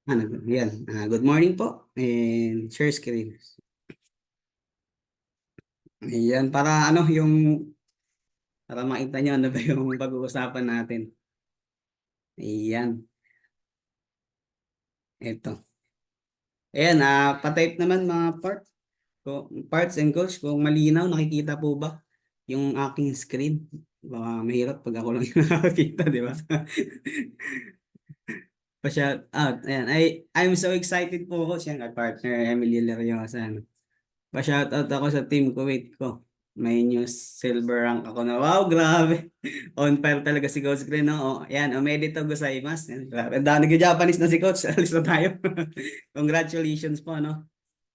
Yan. Good morning po and share screen. Ayan, para makita nyo ano ba yung pag-uusapan natin. Ayan, ito. Ayan, pa-type naman mga parts and coach kung malinaw, nakikita po ba yung aking screen? Baka mahirap pag ako lang yung nakakita, di ba? Pa-shout out. Ayan, I'm so excited po ko siya, partner Emily Leriosa. Pa-shoutout ako sa team Kuwait ko. May news silver rank ako na. Wow, grabe. On fire talaga si Coach Glenn. No? Yan, omedito gozaimasu. Yan, grabe. Nag-Japanese na si Coach. Alis na tayo. Congratulations po, no?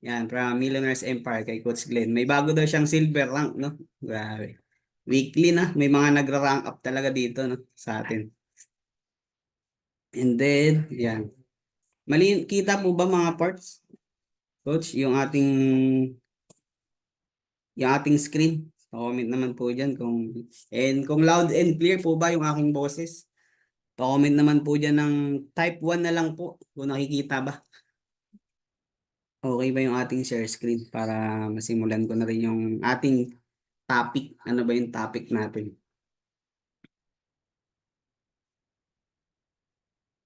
Yan, from Millionaires Empire kay Coach Glenn. May bago daw siyang silver rank, no? Grabe. Weekly na. May mga nagra-rank up talaga dito, no? Sa atin. And then, yan. Kita po ba mga parts? Coach, yung ating screen. Comment naman po dyan kung loud and clear po ba yung aking boses. Comment naman po dyan ng type 1 na lang po kung nakikita ba. Okay ba yung ating share screen para masimulan ko na rin yung ating topic. Ano ba yung topic natin?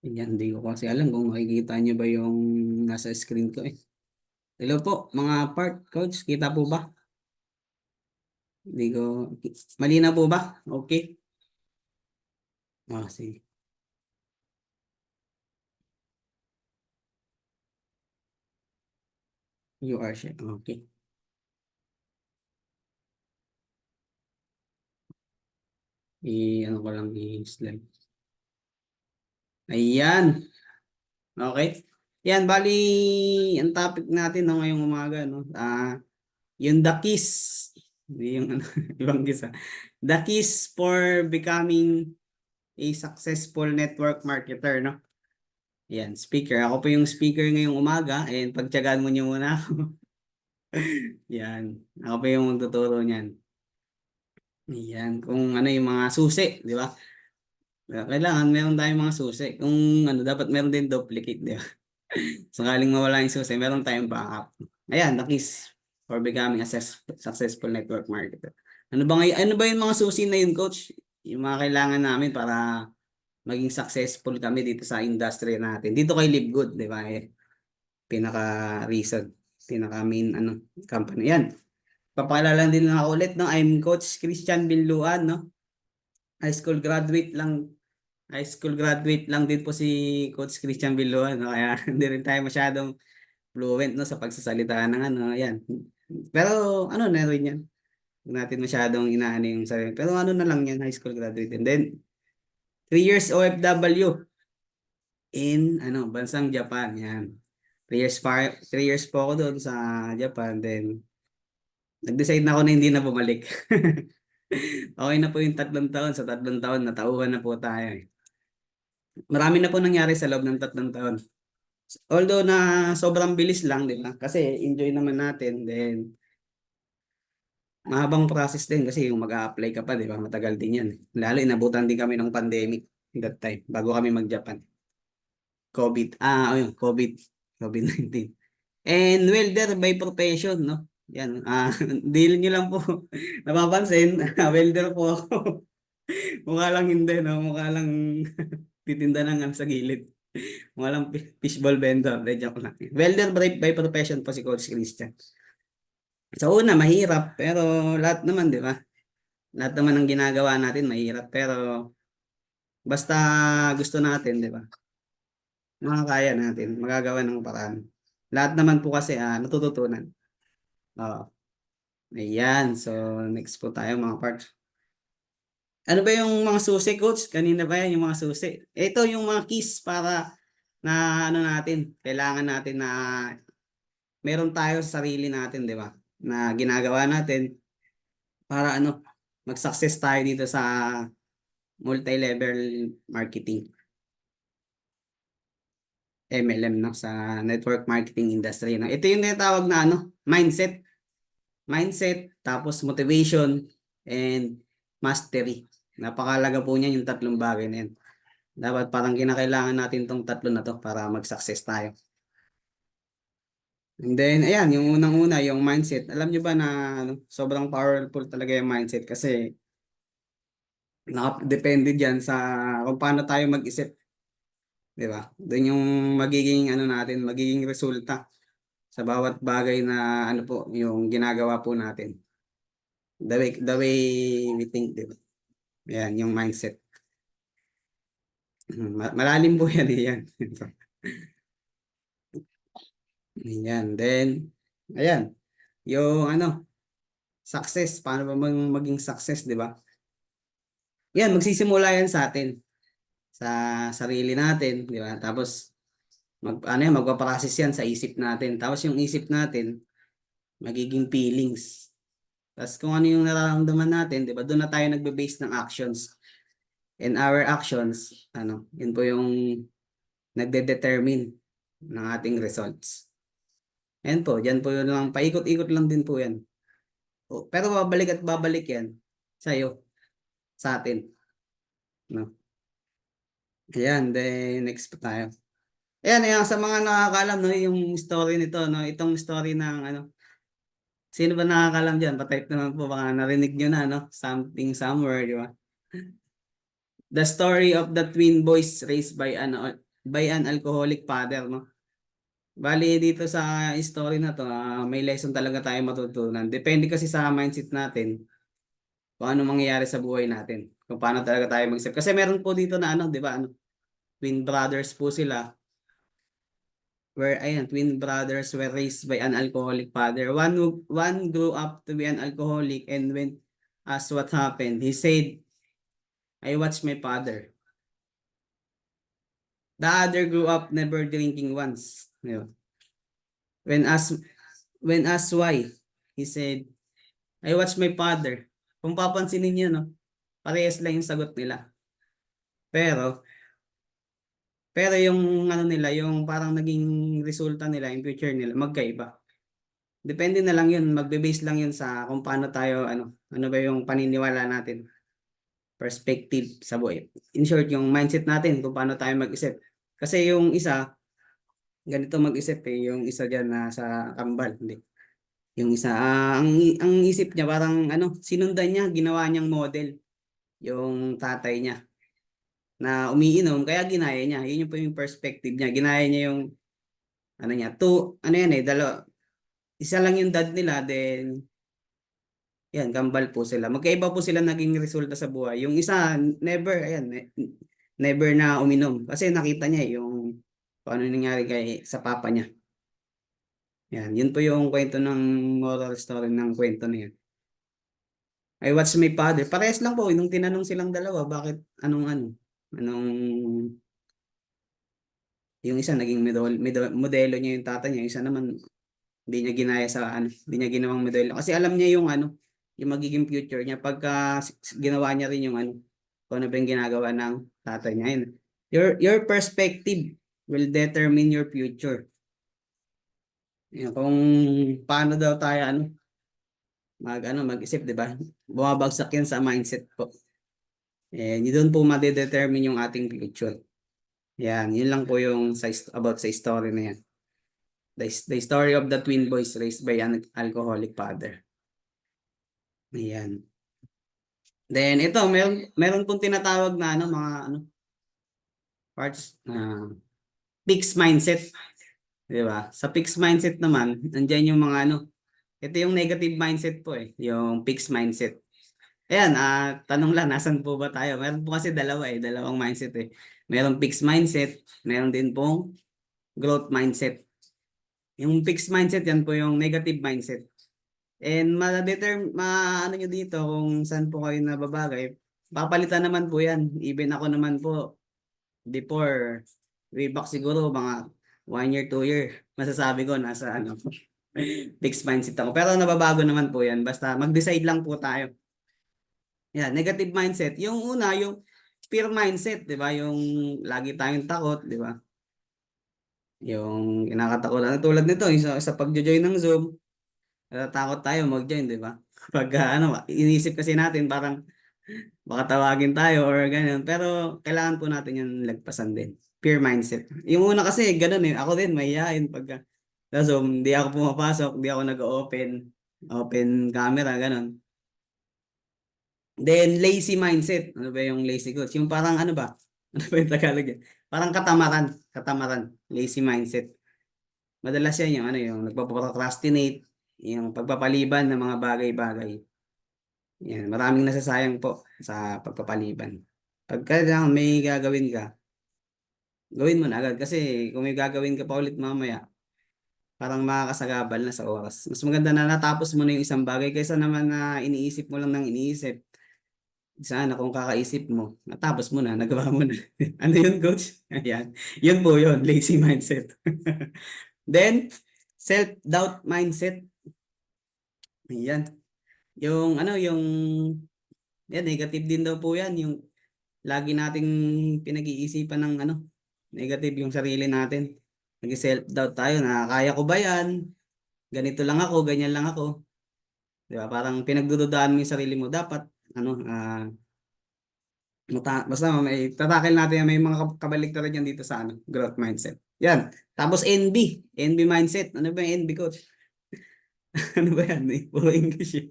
Yan, hindi ko kasi alam kung makikita nyo ba yung nasa screen ko eh. Hello po, mga part coach, kita po ba? Hindi ko, malina po ba? Okay. Sige. You are share. Okay. Ano ko lang i-slide. Ayan. Okay. Yan, bali, ang topic natin no, ngayong umaga, no? Yung the keys. Yung ano, ibang keys, The keys for becoming a successful network marketer, no? Yan, speaker. Ako po yung speaker ngayong umaga and pagtiyagaan mo niyo muna ako. Yan. Ako po yung magtuturo niyan. Yan, kung ano yung mga susi, di ba? Kailangan meron tayong mga susi. Kung ano, dapat meron din duplicate, di ba? Sakaling mawala yung susi, meron tayong backup. Ayan, the keys for becoming a successful network marketer. Ano ba yung mga susi na yun, coach? Yung mga kailangan namin para maging successful kami dito sa industry natin. Dito kay Live Good, di ba? Pinaka-reason, pinaka-main company. Yan. Papakilala din na ako ulit, no? I'm Coach Christian Binluan, no? High school graduate lang High school graduate lang din po si Coach Christian Binluan, no? Kaya hindi rin tayo masyadong fluent no sa pagsasalita ng yan. Pero na rin yan. Huwag natin masyadong inaano yung sarili. Pero ano na lang yan, high school graduate. And then 3 years OFW in bansang Japan. Yan. 3 years po ako doon sa Japan. Then nag-decide na ako na hindi na bumalik. Okay na po yung 3 taon. Sa 3 taon, natauhan na po tayo. Marami na po nangyari sa loob ng 3 taon. Although na sobrang bilis lang, di ba? Kasi enjoy naman natin. Then mahabang process din kasi yung mag-a-apply ka pa, di ba? Matagal din yan. Lalo inabutan din kami ng pandemic that time bago kami mag-Japan. COVID. COVID-19. And welder by profession, no? Yan. Deal nyo lang po. Napapansin, welder po ako. Mukha lang hindi, no? Mukha lang titinda ng sa gilid. Mukha lang fishball vendor. De, joke lang. Welder by profession po si Coach Christian. Sa una, mahirap. Pero lahat naman, di ba? Lahat naman ng ginagawa natin mahirap pero basta gusto natin, 'di ba? Makakaya natin, magagawa ng paraan. Lahat naman po kasi natututunan. Oo. Ayan, so next po tayo mga parts. Ano ba yung mga susi, coach? Kanina ba yan yung mga susi? Ito yung mga keys para na natin, kailangan natin na meron tayo sa sarili natin, 'di ba? Na ginagawa natin para mag-success tayo dito sa multi-level marketing. MLM sa network marketing industry. Ito yung tinatawag na mindset. Mindset, tapos motivation, and mastery. Napakalaga po niyan yung tatlong bagay na yan. Dapat parang kinakailangan natin tong tatlo na to para mag-success tayo. And then, ayan, yung unang-una, yung mindset. Alam nyo ba na ano, sobrang powerful talaga yung mindset kasi nakadepende dyan sa kung paano tayo mag-isip. Di ba? Doon yung magiging ano natin, magiging resulta sa bawat bagay na ano po, yung ginagawa po natin. The way we think, di ba? Ayan, yung mindset. Malalim po yan, yan. Ayan, then, ayan, yung ano, success, paano ba maging success, di ba? Yan, magsisimula yan sa atin, sa sarili natin, di ba? Tapos, ano yan, magpaprocess yan sa isip natin. Tapos yung isip natin, magiging feelings. Tapos kung ano yung nararamdaman natin, di ba? Doon na tayo nagbe-base ng actions. And our actions, ano, yun po yung nagde-determine ng ating results. Ayan po, dyan po yun lang, paikot-ikot lang din po yan. Pero babalik at babalik yan sa'yo, sa atin. No? Ayan, then next po tayo. Ayan, ayan, sa mga nakakaalam, no, yung story nito, no, itong story ng, ano, sino ba nakakaalam dyan? Patype naman po, baka narinig nyo na, no, something somewhere, di ba? The story of the twin boys raised by an alcoholic father, no? Bali, dito sa story na to, may lesson talaga tayo matutunan. Depende kasi sa mindset natin, kung ano mangyayari sa buhay natin, kung paano talaga tayo mag-isip. Kasi meron po dito na, ano, di ba, ano, twin brothers po sila, twin brothers were raised by an alcoholic father. One grew up to be an alcoholic, and when asked what happened, he said, "I watched my father." The other grew up never drinking once. You know. When asked when asked why, he said, "I watched my father." Kung papansinin niyo, no, parehas lang yung sagot nila. Pero pero yung ano nila, yung parang naging resulta nila, yung future nila, magkaiba. Depende na lang yun, magbe-base lang yun sa kung paano tayo, ano ba yung paniniwala natin, perspective sa buhay. In short, yung mindset natin kung paano tayo mag-isip. Kasi yung isa, ganito mag-isip yung isa diyan na sa kambal, hindi. Yung isa, ang isip niya parang sinundan niya, ginawa niyang model yung tatay niya na umiinom, kaya ginaya niya. Yun yung po yung perspective niya. Ginaya niya yung yan dalawa. Isa lang yung dad nila, then yan, kambal po sila. Magkaiba po sila naging resulta sa buhay. Yung isa, never na uminom. Kasi nakita niya yung paano nangyari sa papa niya. Yan, yun po yung kwento ng moral story ng kwento na yan. I watched my father. Parehas lang po, nung tinanong silang dalawa, bakit, anong, yung isa naging modelo niya yung tata niya, yung isa naman, hindi niya ginaya hindi niya ginawang modelo. Kasi alam niya yung magiging future niya pagka ginawa niya rin yung kung ano ba yung ginagawa ng tatay niya. Yun. Your perspective will determine your future. Yan, kung paano daw tayo mag-isip, 'di ba? Bumabagsak yan sa mindset po. And doon po ma-determine yung ating future. Yan, yun lang po yung about sa story na yan. The story of the twin boys raised by an alcoholic father. Ayan. Then ito, meron pong tinatawag na mga parts fixed mindset, 'di ba? Sa fixed mindset naman, nandiyan yung mga ito yung negative mindset po yung fixed mindset. Ayan, tanong lang, nasan po ba tayo? Meron po kasi dalawang mindset Merong fixed mindset, meron din pong growth mindset. Yung fixed mindset, yan po yung negative mindset. And ano nyo dito kung saan po kayo nababagay, papalitan naman po yan. Even ako naman po, before, way back siguro, mga 1 year, 2 year, masasabi ko nasa fixed mindset ako. Pero nababago naman po yan. Basta mag-decide lang po tayo. Yan, negative mindset. Yung una, yung fear mindset, di ba? Yung lagi tayong takot, di ba? Yung kinakatakutan. Tulad nito, sa pag-join ng Zoom, natatakot tayo mag-join, di ba? Pag inisip kasi natin, parang Baka tawagin tayo or ganyan. Pero kailangan po natin yung lagpasan din. Peer mindset. Yung una kasi, ganun eh. Ako din, mahihain pagka sa Zoom, di ako pumapasok, di ako open camera, ganun. Then, lazy mindset. Ano ba yung lazy coach? Yung parang ano ba? Ano ba yung Tagalog yan? Parang katamaran. Katamaran. Lazy mindset. Madalas yan yung ano yung nagpo-procrastinate, yung pagpapaliban ng mga bagay-bagay. Yan, maraming nasasayang po sa pagpapaliban. Pagka lang may gagawin ka, gawin mo na agad. Kasi kung may gagawin ka pa ulit mamaya, parang makakasagabal na sa oras. Mas maganda na natapos mo na yung isang bagay kaysa naman na iniisip mo lang ng iniisip. Sana kung kakaisip mo, natapos mo na, nagawa mo na. Ano yun, coach? Ayan. Yun po yun, lazy mindset. Then, self-doubt mindset. Ayan. Yung ano, yung yan, negative din daw po yan. Yung lagi nating pinag-iisipan ng ano, negative yung sarili natin. Nag-self-doubt tayo na kaya ko ba yan? Ganito lang ako, ganyan lang ako. Di ba? Parang pinagdududaan mo yung sarili mo. Dapat, ano, basta may tatakil natin yan, may mga kabaliktaran yan dito sa ano, growth mindset. Yan. Tapos NB mindset. Ano ba yung NB, coach? Ano ba yan? Puro English.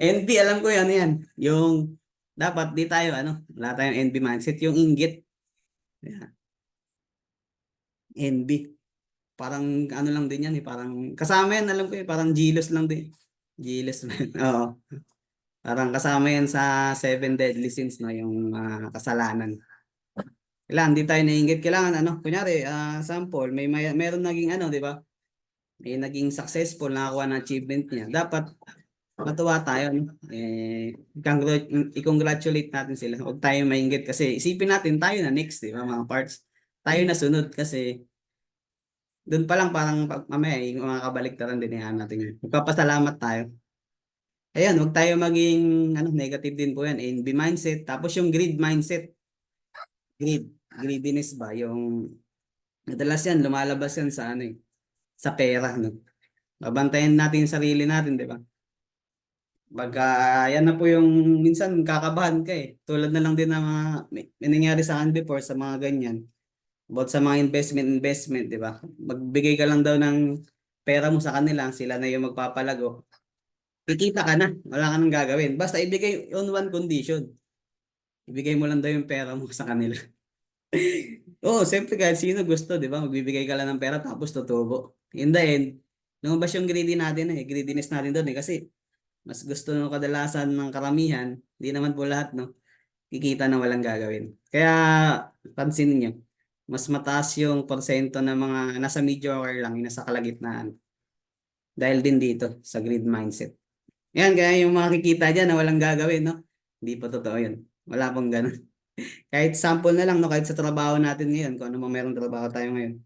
NB, alam ko yan, yan. Yung dapat di tayo, ano, wala tayong NB mindset. Yung inggit. Yan. NB. Parang ano lang din yan eh. Parang kasama yan, alam ko eh. Parang jealous lang din. Jealous man. Oo. Parang kasama yan sa seven deadly sins, no? Yung kasalanan. Kailangan, di tayo nainggit. Kailangan, ano, kunyari, sample, meron naging ano, di ba? May naging successful, nakakuha ng achievement niya. Dapat, matuwa tayo, no? I-congratulate natin sila. Huwag tayo mainggit kasi isipin natin, tayo na next, di ba, mga parts. Tayo na sunod kasi doon pa lang parang mamaya, yung mga kabaliktaran din yan natin yun. Magpapasalamat tayo. Ayan, huwag tayo maging ano, negative din po yan. NB mindset. Tapos yung greed mindset. Greediness ba? Yung madalas yan, lumalabas yan sa ano eh, sa pera. No? Babantayan natin yung sarili natin, di ba? Pagka yan na po yung minsan kakabahan ka eh. Tulad na lang din ng mga may nangyari sa akin before sa mga ganyan. About sa mga investment, di ba? Magbigay ka lang daw ng pera mo sa kanila, sila na yung magpapalago. Kikita ka na, wala ka nang gagawin. Basta ibigay on one condition. Ibigay mo lang daw yung pera mo sa kanila. Oo, siyempre kahit sino gusto, di ba? Magbibigay ka lang ng pera tapos tutubo. In the end, lumabas yung greediness natin doon eh. Kasi mas gusto ng kadalasan ng karamihan, hindi naman po lahat, no? Kikita na walang gagawin. Kaya, pansin niyo, mas mataas yung porsyento ng mga nasa mediocre lang, yung nasa kalagitnaan. Dahil din dito, sa greed mindset. Yan, kaya yung makikita dyan na walang gagawin, no? Hindi pa totoo yun. Wala pong ganun. Kahit sample na lang, no? Kahit sa trabaho natin ngayon, kung ano mang merong trabaho tayo ngayon.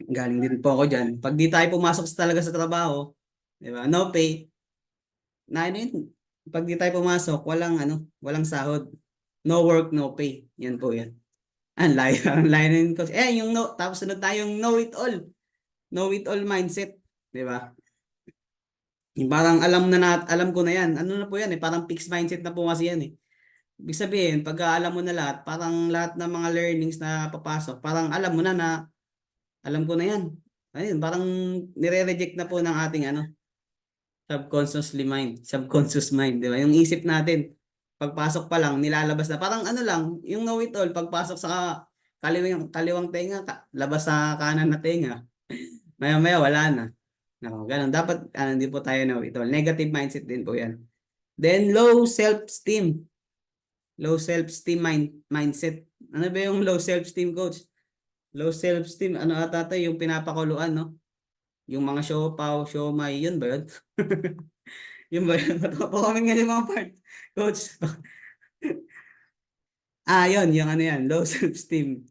Galing din po ako dyan. Pag di tayo pumasok talaga sa trabaho, di ba? No pay. Na ano yun? Pag di tayo pumasok, walang sahod. No work, no pay. Yan po yan. Ang layo, ang layo na yun. Yung no, tapos sunod tayong know it all. Know it all mindset. Di ba? Yung parang alam ko na yan. Ano na po yan eh, parang fixed mindset na po kasi yan eh. Ibig sabihin, pag alam mo na lahat, parang lahat ng mga learnings na papasok, parang alam mo na alam ko na yan. Ayun, parang nire-reject na po ng ating subconscious mind, di ba? Yung isip natin, pagpasok pa lang, nilalabas na. Parang ano lang, yung know it all, pagpasok sa kaliwang tenga, labas sa kanan na tenga. Maya-maya, wala na. No, ganun. Dapat, hindi po tayo know it all. Negative mindset din po yan. Then, low self-esteem. Low self-esteem mindset. Ano ba yung low self-esteem, coach? Low self-esteem, ano ata tayo, yung pinapakuluan, no? Yung mga siopaw, siomay, yun ba yun? Yun ba yun? Matapakaming nga yung mga part. Coach. Yun, yung ano yan, low self-esteem.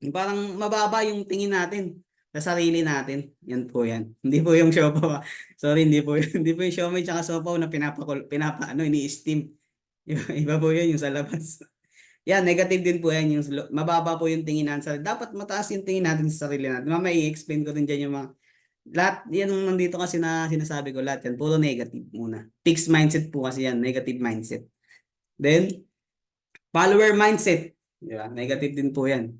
Yung parang mababa yung tingin natin sa sarili natin. Yan po yan. Hindi po yung siopaw. Sorry, hindi po yun. Hindi po yung siomay tsaka siopaw na ini-steam. Iba po yun yung sa labas. Yan, negative din po yan. Yung mababa po yung tingin natin. Dapat mataas yung tingin natin sa sarili natin. Mamaya i-explain ko rin dyan yung mga Lahat yan nandito kasi na sinasabi ko, lahat yan puro negative muna. Fixed mindset po kasi yan, negative mindset. Then follower mindset, di ba? Negative din po yan.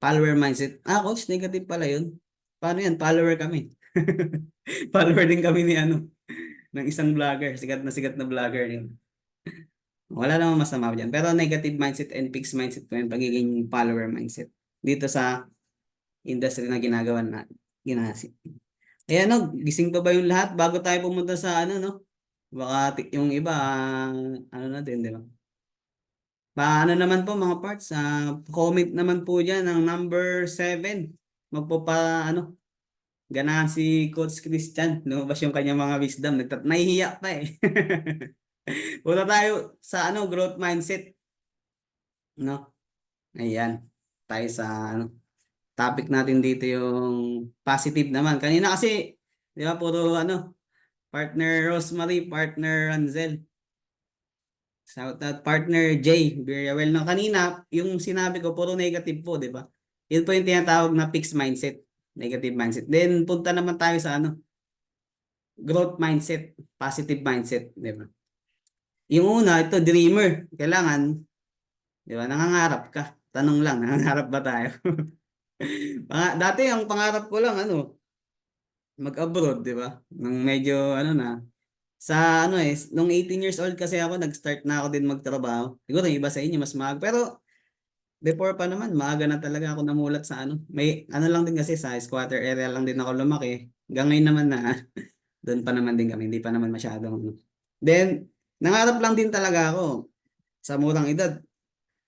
Follower mindset. Ah, coach, negative pala yun. Paano yan? Follower kami. Follower din kami ni ng isang vlogger, sikat na vlogger yun. Wala namang masama dyan. Pero negative mindset and fixed mindset po yung pagiging follower mindset. Dito sa industry na ginagawa na ginasi. Eh gising pa ba yung lahat bago tayo pumunta sa no? Baka yung iba, na din, di ba? Paano naman po mga parts, comment naman po dyan ng number 7. Magpo ganahan si Coach Christian. Lumabas yung kanyang mga wisdom. Nahihiya pa eh. Punta tayo sa growth mindset. No? Ayan. Tayo sa topic natin dito yung positive naman. Kanina kasi, di ba, puro partner Rosemary, partner Ranzel. Shout out partner Jay, very well. No, kanina, yung sinabi ko, puro negative po, di ba? Yun po yung tinatawag na fixed mindset, negative mindset. Then, punta naman tayo sa growth mindset, positive mindset, di ba? Yung una, ito, dreamer. Kailangan, di ba, nangangarap ka. Tanong lang, nangangarap ba tayo? Dati, ang pangarap ko lang, mag-abroad, di ba? Nung medyo, na, sa nung 18 years old kasi ako, nag-start na ako din magtrabaho. Siguro yung iba sa inyo mas maaga. Pero before pa naman, maaga na talaga ako namulat sa May lang din kasi sa squatter area lang din ako lumaki. Hanggang ngayon naman na doon pa naman din kami. Hindi pa naman masyadong. Then, nangarap lang din talaga ako sa murang edad.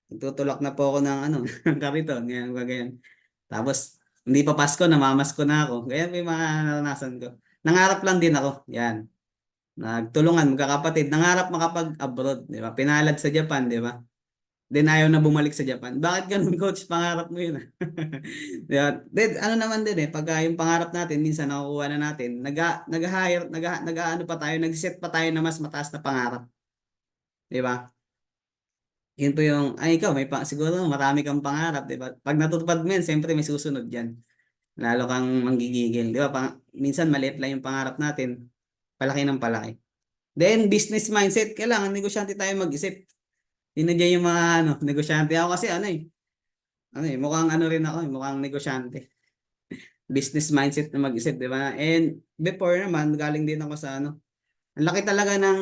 Tutulak na po ako ng ng kariton. Ganyan. Tapos, hindi pa Pasko, namamasko na ako. Ganyan po yung mga naranasan ko. Nangarap lang din ako. Yan. Nagtulungan, magkakapatid. Nangarap makapag-abroad, di ba? Pinalad sa Japan, di ba? Then ayaw na bumalik sa Japan. Bakit ganun, coach? Pangarap mo yun. Di ba? Then, naman din pagka yung pangarap natin, minsan nakukuha na natin, nag-hire, pa tayo, nag-set pa tayo na mas mataas na pangarap. Di ba? Yun po yung, ikaw, siguro marami kang pangarap, di ba? Pag natutupad mo yan, siyempre may susunod yan. Lalo kang manggigigil, di ba? Minsan maliit lang yung pangarap natin, palaki ng palaki. Then, business mindset, kailangan negosyante tayo mag-isip. Yun na dyan yung mga negosyante. Ako kasi mukhang rin ako, mukhang negosyante. Business mindset na mag-isip, di ba? And before naman, galing din ako sa ang laki talaga ng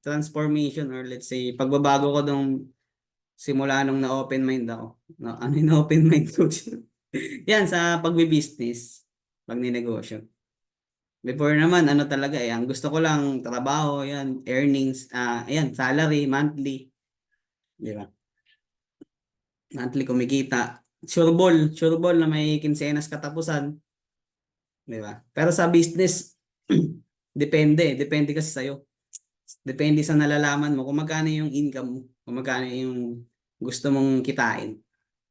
transformation or let's say, pagbabago ko simula nung na-open mind ako. No, ano yung na-open mind coach? Yan, sa pagbi-business, pag-ninegosyo. Before naman, talaga ang gusto ko lang, trabaho, yan, earnings, ayan, salary, monthly. Di ba? Monthly kumikita. Sure ball na may kinsenas katapusan. Di ba? Pero sa business, depende kasi sa'yo. Depende sa nalalaman mo kung magkano yung income mo, kung magkano yung gusto mong kitain.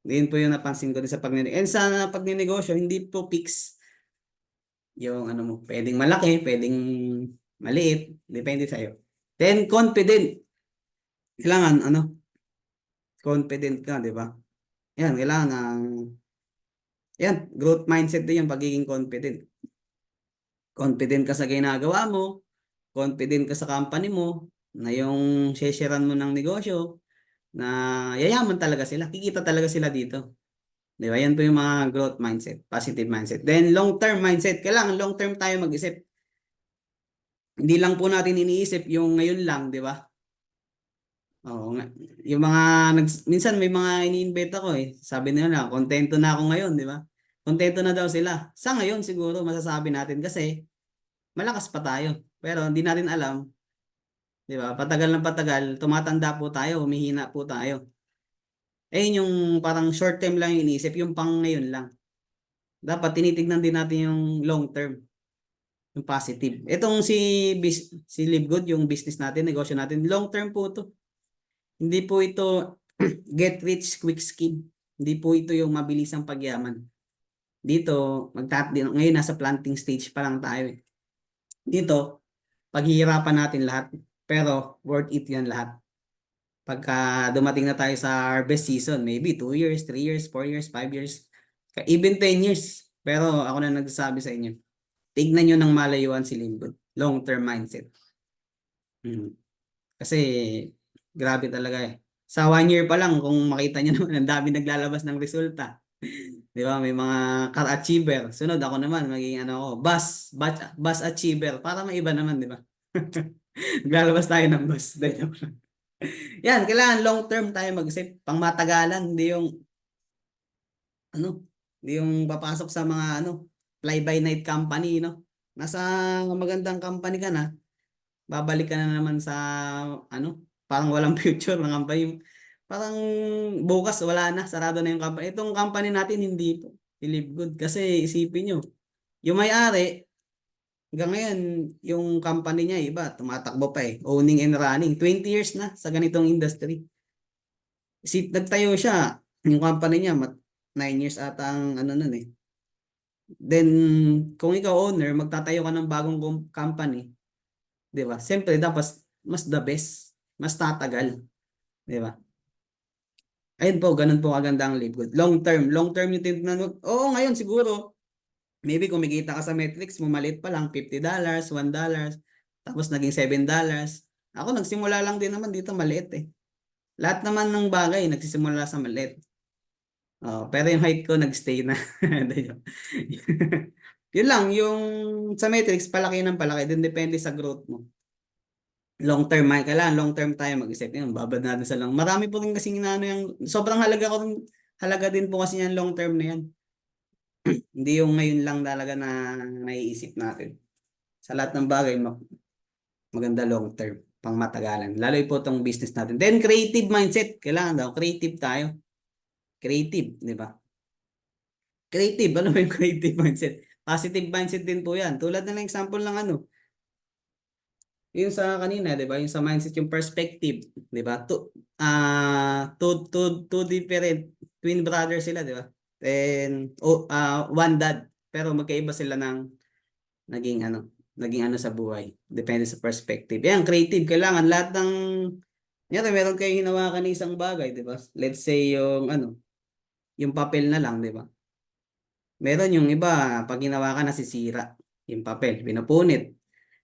Yun po yung napansin ko din sa pagninegosyo. And sa pagninegosyo, hindi po fix yung mo. Pwedeng malaki, pwedeng maliit. Depende sa'yo. Then, confident. Kailangan, confident ka, di ba? Yan, kailangan yan, growth mindset din yung pagiging confident. Confident ka sa ginagawa mo, confident ka sa company mo, na yung shesheran mo ng negosyo, na yayaman talaga sila, kikita talaga sila dito. Di ba? Yan po yung mga growth mindset, positive mindset. Then long-term mindset, kailangan long-term tayo mag-isip. Hindi lang po natin iniisip yung ngayon lang, di ba? Oo nga. Yung minsan may mga ini-invite ako Sabi nila, kontento na ako ngayon, di ba? Kontento na daw sila. Sa ngayon siguro masasabi natin kasi malakas pa tayo. Pero hindi natin alam, di ba? Patagal ng patagal, tumatanda po tayo, humihina po tayo. Yung parang short term lang yung iniisip, yung pang ngayon lang. Dapat tinitignan din natin yung long term, yung positive. Itong si Live Good, yung business natin, negosyo natin, long term po to. Hindi po ito get rich quick scheme. Hindi po ito yung mabilisang pagyaman. Dito, ngayon nasa planting stage pa lang tayo. Dito, paghihirapan natin lahat. Pero worth it yan lahat. Pagka dumating na tayo sa harvest season, maybe 2 years, 3 years, 4 years, 5 years, even 10 years. Pero ako na nagsasabi sa inyo, tignan nyo ng malayuan si Lingkod. Long-term mindset. Mm. Kasi, grabe talaga eh. Sa 1 year pa lang, kung makita nyo naman, ang dami naglalabas ng resulta. Di ba? May mga car achiever. Sunod ako naman, magiging ano ako, bus achiever. Para maiba naman, di ba? Naglalabas tayo ng bus. Yan, kailangan long term tayo mag-isip. Pang matagalan, hindi yung ano, hindi yung papasok sa mga ano, fly by night company, no? Nasa magandang company ka na, babalik ka na naman sa ano, parang walang future ng company. Parang bukas wala na, sarado na yung company. Itong company natin hindi po. Believe good kasi isipin nyo, yung may-ari hanggang ngayon yung company niya iba, tumatakbo pa eh. Owning and running. 20 years na sa ganitong industry. Nagtayo siya, yung company niya 9 years ata ang ano nun eh. Then kung ikaw owner, magtatayo ka ng bagong company, 'di ba? Siyempre dapat mas the best, mas tatagal, 'di ba? Ayun po, ganun po kaganda ang live good. Long term yung tinignan mo. Oo, ngayon siguro, maybe kumikita ka sa metrics mo, maliit pa lang, $50, $1, tapos naging $7. Ako nagsimula lang din naman dito maliit eh. Lahat naman ng bagay nagsisimula sa maliit. Oh, pero yung height ko nagstay na. Yun lang, yung sa metrics, palaki ng palaki. Din depende sa growth mo. Long term, kailangan long term tayo mag-isip. Yun, babad natin sa long. Marami po rin kasing inaano yung, sobrang halaga ko rin, halaga din po kasi yan long term na yan. Hindi yung ngayon lang talaga na naiisip natin. Sa lahat ng bagay, maganda long term, pang matagalan. Lalo po itong business natin. Then creative mindset, kailangan daw, creative tayo. Creative, di ba? Creative, ano ba yung creative mindset? Positive mindset din po yan. Tulad na lang example ng ano, yung sa kanina, di ba? Yung sa mindset, yung perspective, di ba? Two different twin brothers sila, di ba? And one dad. Pero magkaiba sila ng naging ano sa buhay. Depende sa perspective. Yan, creative. Kailangan lahat ng, yan, meron kayong hinawakan ng isang bagay, di ba? Let's say yung ano, yung papel na lang, di ba? Meron yung iba, pag ginawa ka nasisira yung papel, pinupunit.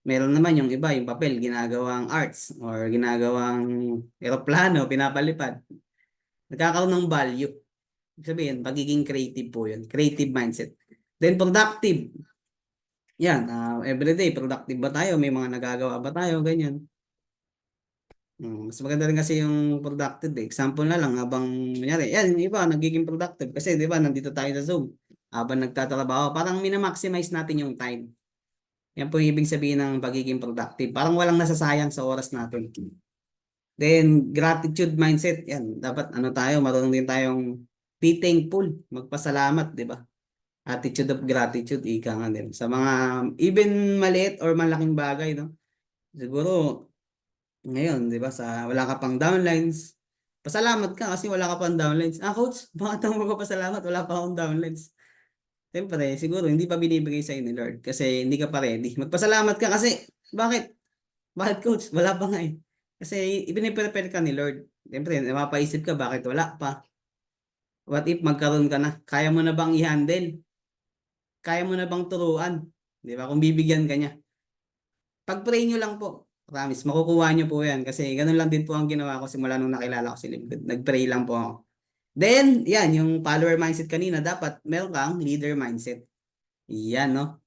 Meron naman yung iba, yung papel, ginagawang arts or ginagawang eroplano, pinapalipad. Nagkakaroon ng value. Ibig sabihin, pagiging creative po yun. Creative mindset. Then productive. Yan, everyday, productive ba tayo? May mga nagagawa ba tayo? Ganyan. Mas maganda rin kasi yung productive eh. Example na lang, habang, nangyari, yan, yung iba, nagiging productive. Kasi, di ba, nandito tayo sa Zoom. Habang nagtatrabaho, parang minamaximize natin yung time. Yan po yung ibig sabihin ng pagiging productive. Parang walang nasasayang sa oras natin. Then, gratitude mindset. Yan, dapat ano tayo, marunong din tayong be thankful, magpasalamat, di ba? Attitude of gratitude, ika nga din. Sa mga, even maliit or malaking bagay, no? Siguro, ngayon, di ba, sa wala ka pang downlines, pasalamat ka kasi wala ka pang downlines. Coach, bakit ako magpapasalamat? Wala pa akong downlines. Siyempre, siguro hindi pa binibigay sa'yo ni Lord kasi hindi ka pa ready. Magpasalamat ka kasi, bakit? Bakit coach? Wala pa nga eh. Kasi ipiniprepare ka ni Lord. Siyempre, napapaisip ka bakit wala pa. What if magkaroon ka na? Kaya mo na bang i-handle? Kaya mo na bang turuan? Di ba? Kung bibigyan ka niya. Pag-pray nyo lang po. Promise, makukuha nyo po yan. Kasi ganun lang din po ang ginawa ko simula nung nakilala ko si Libgod. Nag-pray lang po ako. Then, yan, yung follower mindset kanina, dapat meron kang leader mindset. Yan, no?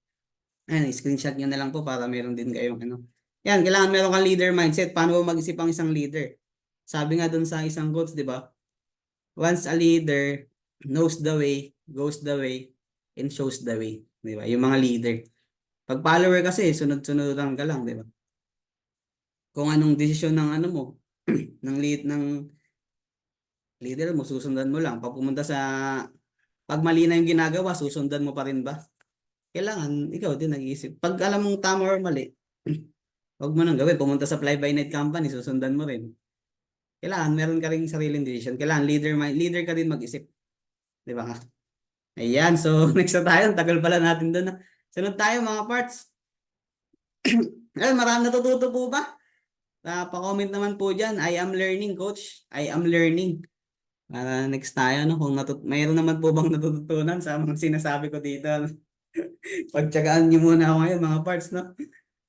Ayan, screenshot nyo na lang po para meron din kayong ano. Yan, kailangan meron kang leader mindset. Paano mo mag-isip ang isang leader? Sabi nga dun sa isang quotes, di ba? Once a leader knows the way, goes the way, and shows the way. Di ba? Yung mga leader. Pag follower kasi, sunod-sunuran ka lang, di ba? Kung anong desisyon ng ano mo, ng leader mo, susundan mo lang. Pag mali na yung ginagawa, susundan mo pa rin ba? Kailangan, ikaw din nag-iisip. Pag alam mong tama or mali, huwag mo nang gawin. Pumunta sa fly-by-night company, susundan mo rin. Kailangan, meron ka rin sariling decision. Kailangan, leader ka din mag-isip. Di ba? Ayan, so next na tayo. Tagal pala natin doon. Sunod tayo mga parts. Ayun, marami natututo po ba? Pa-comment naman po dyan. I am learning, coach. I am learning. Para next tayo, no? Kung mayroon naman po bang natututunan sa mga sinasabi ko dito. No? Pagtyagaan niyo muna ako ngayon, mga parts, no?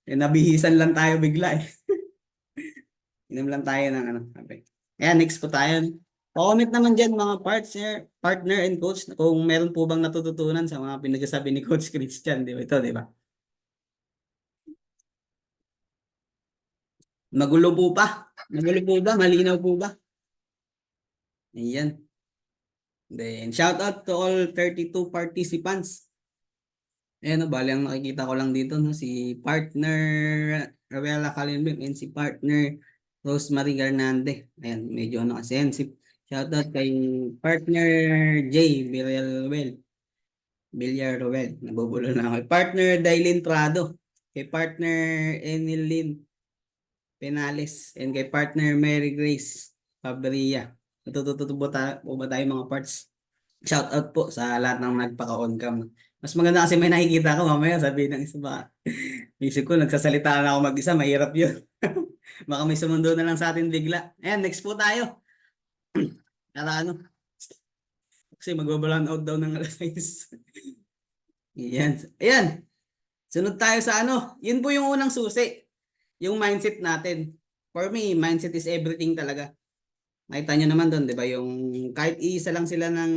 Eh, nabihisan lang tayo bigla eh. Inom lang tayo ng ano. Okay. Ayan, next po tayo. Comment naman dyan mga partner and coach kung meron po bang natututunan sa mga pinagsasabi ni Coach Christian. Di ba ito, di ba? Magulo po pa. Magulo po ba? Malinaw po ba? Ayan. Then, shout out to all 32 participants. Ayan, no, bali ang nakikita ko lang dito, no, si partner Ravela Calimbim and si partner Rosemary Garnande. Ayan, medyo ano kasi yan. Shout out kay partner J. Villarroel. Nabubulo na ako. Kay partner Dailin Prado. Kay partner Enilin Penales. And kay partner Mary Grace Fabria. Natututo po ba tayo mga parts? Shout out po sa lahat ng nagpaka-on cam. Mas maganda kasi may nakikita ko mamaya sabi ng isa ba. Isip ko nagsasalita na ako mag-isa, mahirap 'yun. Baka may sumundo na lang sa atin bigla. Ayan, next po tayo. Para ano, kasi magbabalan out daw ng alas 6. Ayan. Ayan. Sunod tayo sa ano. Yun po yung unang susi. Yung mindset natin. For me, mindset is everything talaga. Nakita nyo naman doon, di ba? Yung kahit isa lang sila ng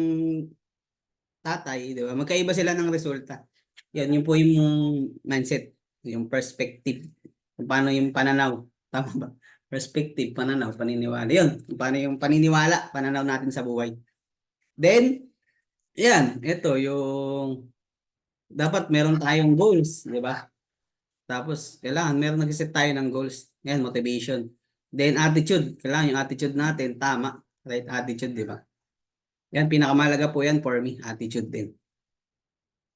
tatay, di ba? Magkaiba sila ng resulta. Yan, yun po yung mindset, yung perspective. Kung paano yung pananaw. Tama ba? Perspective, pananaw, paniniwala. Yun, kung paano yung paniniwala, pananaw natin sa buhay. Then, yan, ito yung dapat meron tayong goals, di ba? Tapos, kailangan meron nag-set tayo ng goals. Yan, motivation. Then, attitude. Kailangan yung attitude natin, tama. Right attitude, di ba? Yan, pinakamalaga po yan for me, attitude din.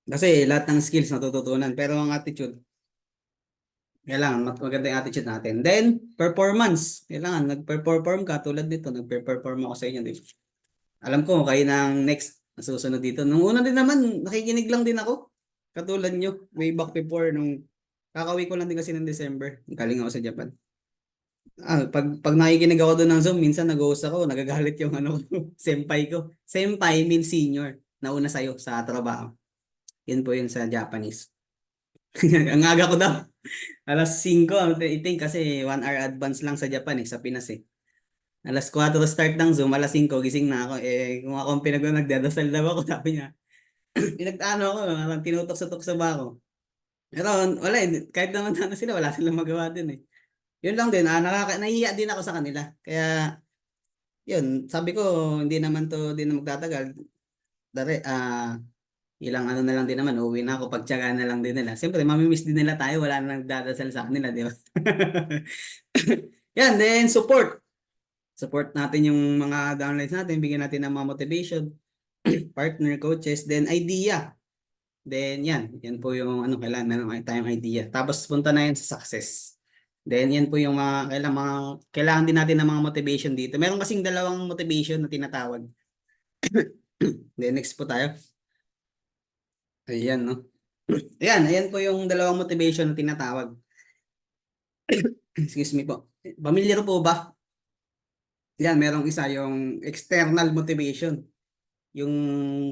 Kasi lahat ng skills natututunan. Pero ang attitude, kailangan maganda yung attitude natin. Then, performance. Kailangan nag-perform ka tulad dito. Nag-perform ako sa inyo. Di ba? Alam ko, kayo ng next susunod dito. Nung una din naman, nakikinig lang din ako. Katulad nyo, way back before, nung kakauwi ko lang din kasi ng December. Galing ako sa Japan. Pag nakikinig ako doon ng Zoom, minsan nag-host ako, nagagalit yung ano, senpai ko. Senpai means senior, nauna sa'yo sa trabaho. Yun po yun sa Japanese. Ang aga ko daw. Alas 5, I think kasi 1 hour advance lang sa Japan sa Pinas eh. Alas 4 start ng Zoom, alas 5 gising na ako. Eh, kung ako ang nagdadasal daw ako, sabi niya. Pinagtaano ako, tinutok-sa ba ako. Pero wala eh, kahit naman ano sila, wala silang magawa din eh. Yun lang din, nahihiya din ako sa kanila. Kaya, yun, sabi ko, hindi naman to din magtatagal. Ilang ano na lang din naman, uuwi na ako, pagtyagaan na lang din nila. Siyempre, mamimiss din nila tayo, wala na nagdadasal sa kanila, di ba? Yan, then support. Support natin yung mga downlines natin, bigyan natin ng mga motivation, partner, coaches, then idea. Then yan po yung ano, kailangan meron tayong idea. Tapos punta na yan sa success. Then yan po yung kailangan din natin ng mga motivation dito. Meron kasing dalawang motivation na tinatawag. Then next po tayo. Ayan, no? Ayan po yung dalawang motivation na tinatawag. Excuse me po. Familiar po ba? Yan, merong isa yung external motivation. Yung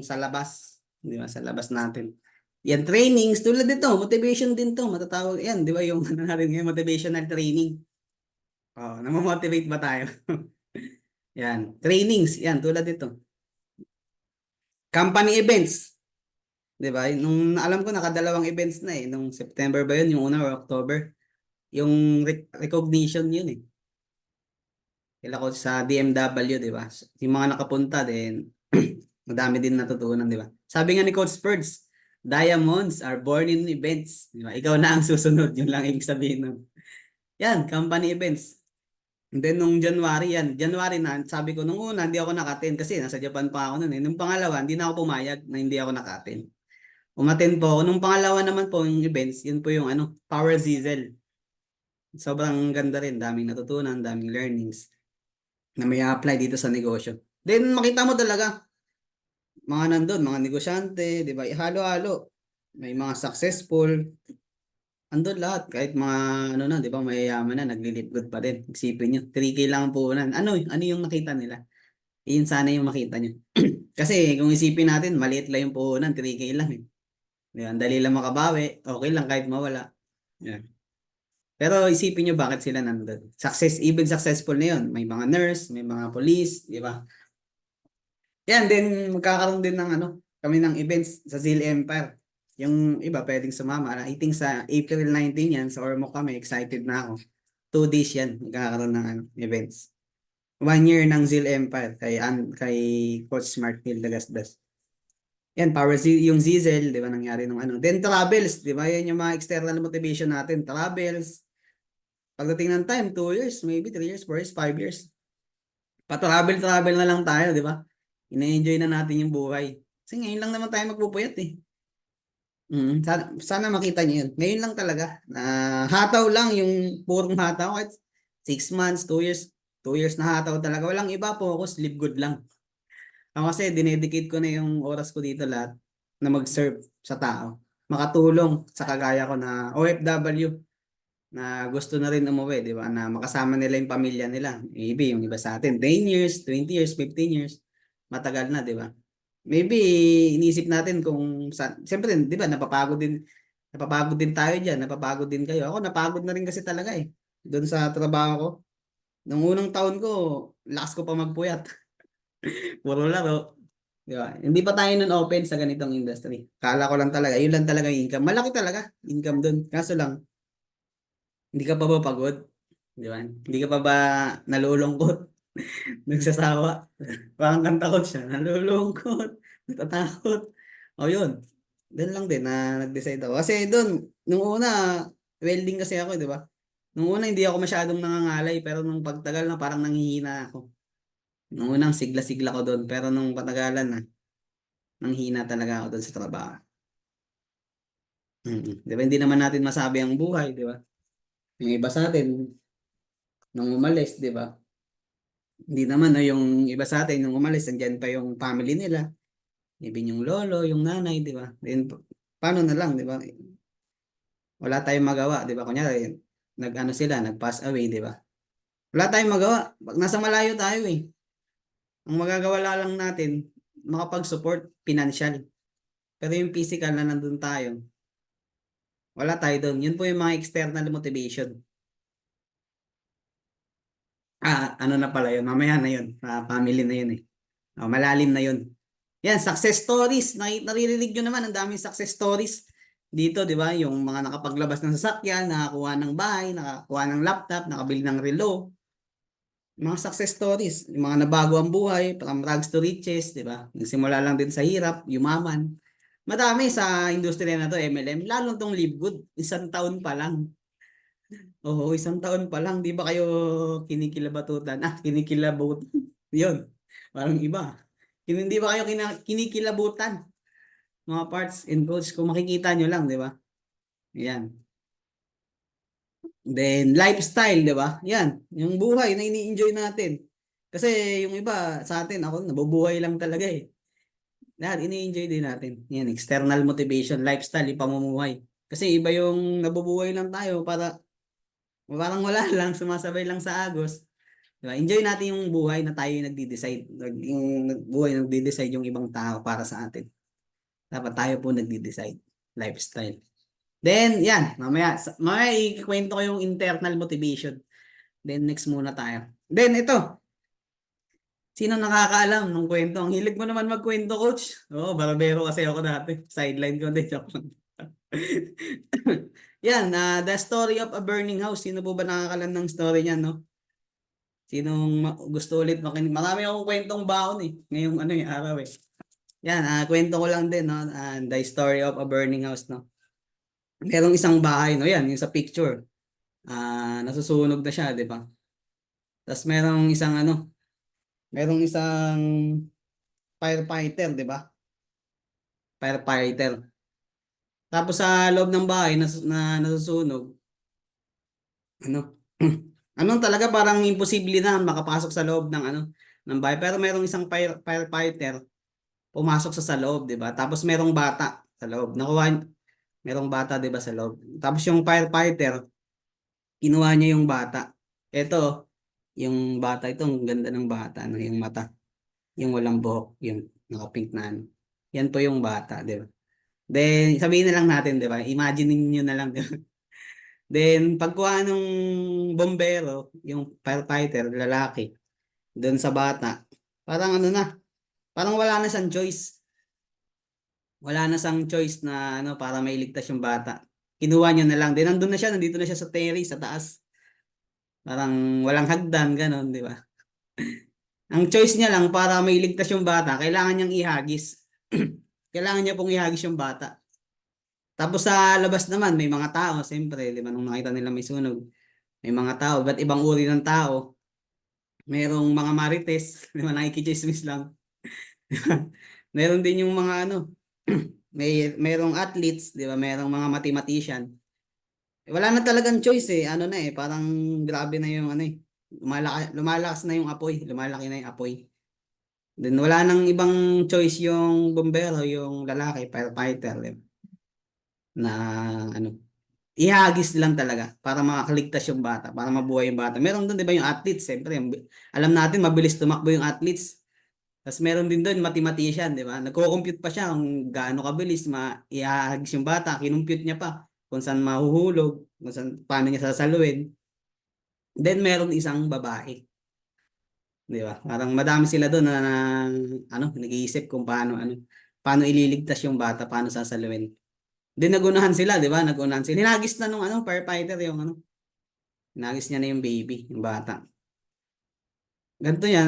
sa labas. Di ba? Sa labas natin. Yan, trainings. Tulad dito, motivation din to. Matatawag yan. Di ba yung ano natin ngayon, motivational training. Oh, namamotivate ba tayo? Yan. Trainings. Yan, tulad dito. Company events. 'Di ba? Nung alam ko nakadalawang events na eh. Nung September ba 'yun, yung una or October. Yung recognition 'yun eh. Kila ko sa DMW, 'di ba? Yung mga nakapunta din, madami din natutunan, 'di ba? Sabi nga ni Coach Spurs, diamonds are born in events, 'di ba? Ikaw na ang susunod, yun lang ibig sabihin nun. Yan, company events. And then nung January na, sabi ko nung una hindi ako naka-attend kasi nasa Japan pa ako noon eh. Nung pangalawa, hindi na ako pumayag na hindi ako naka-attend. Umattend po ako. Nung pangalawa naman po yung events, yun po yung ano, Power Zizzle. Sobrang ganda rin, daming natutunan, daming learnings na may apply dito sa negosyo. Then makita mo talaga, mga nandun, mga negosyante, di ba? Halo-halo. May mga successful, andun lahat. Kahit mga ano na, di ba, mayayaman na, nagli-live good pa din. Isipin nyo, 3K lang ang puhunan. Ano yung nakita nila? Yun sana yung makita nyo. Kasi kung isipin natin, maliit lang yung puhunan, 3K lang eh. Di ba? Ang dali lang makabawi, okay lang kahit mawala. Yan. Pero isipin nyo bakit sila nandun. Even successful na yun. May mga nurse, may mga police, di ba? Yan, then magkakaroon din ng kami ng events sa Zeal Empire. Yung iba pwedeng sumama. I think sa April 19 yan, sa Ormoc kami, excited na ako. 2 days yan, magkakaroon ng events. 1 year ng Zeal Empire kay Coach Mark Hill Dagasdas. Yan, yung Zizel, di ba, nangyari nung Then travels, di ba, yan yung mga external motivation natin. Travels, pagdating ng time, 2 years, maybe 3 years, 4 years, 5 years. Pa-travel na lang tayo, di ba? Ina-enjoy na natin yung buhay. Kasi ngayon lang naman tayo magpupuyat eh. Sana makita niyo yun. Ngayon lang talaga. Hataw lang yung purong hataw. Kahit 6 months, 2 years. 2 years na hataw talaga. Walang iba, focus, live good lang. Ako kasi dinedicate ko na yung oras ko dito lahat na mag-serve sa tao. Makatulong sa kagaya ko na OFW na gusto na rin umuwi, di ba? Na makasama nila yung pamilya nila. Maybe yung iba sa atin, 10 years, 20 years, 15 years. Matagal na, di ba? Maybe iniisip natin kung siyempre, di ba, napapagod din tayo diyan, napapagod din kayo. Ako napagod na rin kasi talaga eh. Doon sa trabaho ko. Nung unang taon ko, lakas ko pa magpuyat. Puro laro. Di ba? Hindi pa tayo nun open sa ganitong industry. Kala ko lang talaga, yun lang talaga yung income. Malaki talaga, income dun. Kaso lang, hindi ka pa ba pagod? Di ba? Hindi ka pa ba nalulungkot? Nagsasawa? Parang kanta ko siya, nalulungkot, natatakot. O yun, doon lang din na nag-decide ako. Kasi doon, nung una, welding kasi ako, di ba? Nung una, hindi ako masyadong nangangalay, pero nung pagtagal na parang nanghihina ako. Nung unang sigla-sigla ko doon, pero nung patagalan na, nanghina talaga ako doon sa trabaho. Di ba? Hindi naman natin masabi ang buhay, di ba? Yung iba sa atin, nung umalis, di ba? Hindi naman, no, yung iba sa atin, nung umalis, nandiyan pa yung family nila. Even yung lolo, yung nanay, di ba? Then, paano na lang, di ba? Wala tayong magawa, di ba? Kunyari, nag-pass away, di ba? Wala tayong magawa. Pag nasa malayo tayo eh. Ang magagawa lang natin, makapag-support financial. Pero yung physical na nandun tayo, wala tayo doon. Yun po yung mga external motivation. Ano na pala yun? Mamaya na yun. Family na yun eh. Malalim na yun. Yan, success stories. Naririnig nyo naman, ang daming success stories dito, di ba? Yung mga nakapaglabas ng sasakyan, nakakuha ng bahay, nakakuha ng laptop, nakabili ng relo. Mga success stories. Yung mga nabago ang buhay, from rags to riches, di ba? Nagsimula lang din sa hirap, yumaman. Madami sa industriya na to, MLM, lalo tong Live Good. 1 taon pa lang. Oo, 1 taon pa lang. Di ba kayo kinikilabatutan? Kinikilabutan. Yun. Parang iba. Hindi ba kayo kinikilabutan? Mga parts and codes, kung makikita nyo lang, di ba? Yan. Then, lifestyle, di ba? Yan. Yung buhay na ini-enjoy natin. Kasi yung iba sa atin, ako, nabubuhay lang talaga eh. Lahat, ini-enjoy din natin. Yan, external motivation, lifestyle, yung pamumuhay. Kasi iba yung nabubuhay lang tayo para parang wala lang, sumasabay lang sa agos. Diba? Enjoy natin yung buhay na tayo yung nagdi-decide. Yung buhay na nagdi-decide yung ibang tao para sa atin. Dapat tayo po nagdi-decide. Lifestyle. Then, yan. Mamaya ikikwento ko yung internal motivation. Then, next muna tayo. Then, ito. Sino nakakaalam ng kwento? Ang hilig mo naman magkwento, coach. Oo, barbero kasi ako dati. Sideline ko din. Joke lang. Yan, The Story of a Burning House. Sino po ba nakakalam ng story niyan, no? Sinong gusto ulit makinig? Marami akong kwentong baon eh. Ngayong yung araw eh. Yan, kwento ko lang din, no? The Story of a Burning House, no? Merong isang bahay, no? Yan, yung sa picture. Nasusunog na siya, di ba? Tapos merong isang firefighter, di ba? Firefighter. Tapos sa loob ng bahay na nasusunog, ano? Anong talaga parang imposible na makapasok sa loob ng bahay. Pero merong isang firefighter pumasok sa loob, 'di ba? Tapos merong bata sa loob. Merong bata 'di ba sa loob. Tapos yung firefighter, kinuha niya yung bata. Ito, yung bata ito, ang ganda ng bata, yung mata. yung walang buhok, yung naka-pink na ano. Yan po yung bata, di ba? Then, sabihin na lang natin, di ba? Imagine niyo na lang, di ba? Then, pagkuha nung bombero, yung firefighter, lalaki, doon sa bata, parang ano na, parang wala na siyang choice. Wala na siyang choice na ano, para mailigtas yung bata. Kinuha niya na lang. Then, nandun na siya, nandito na siya sa terrace, sa taas. Parang walang hagdan, ganon, di ba? Ang choice niya lang para mailigtas yung bata, kailangan niyang ihagis. Kailangan niya pong ihagis yung bata. Tapos sa labas naman, may mga tao, siyempre, di ba, nung nakita nila may sunog, may mga tao, ba't ibang uri ng tao? Merong mga marites, di ba, nakikichismis lang. Meron din yung mga ano, merong athletes, di ba, merong mga mathematician. Wala na talagang choice eh, ano na eh, parang grabe na yung ano eh, lumalakas na yung apoy, lumalaki na yung apoy. Then wala nang ibang choice yung bombero, yung lalaki, firefighter, di ba, na ano, ihagis lang talaga para makakaligtas yung bata, para mabuhay yung bata. Meron doon, di ba, yung athletes, siyempre, alam natin, mabilis tumakbo yung athletes. Tapos meron din doon, mathematician, di ba? Nagko-compute pa siya kung gaano kabilis ihagis yung bata, kinumpute niya pa kung saan mahuhulog, kung saan, paano niya sasaluin. Then meron isang babae, di ba? Parang madami sila doon na ano, nag-iisip kung paano ililigtas yung bata, paano sasaluin. Then nagunahan sila, di ba? Nagunahan sila. Hinagis na nung ano, firefighter yung ano, hinagis niya na yung baby, yung bata. Ganito yan.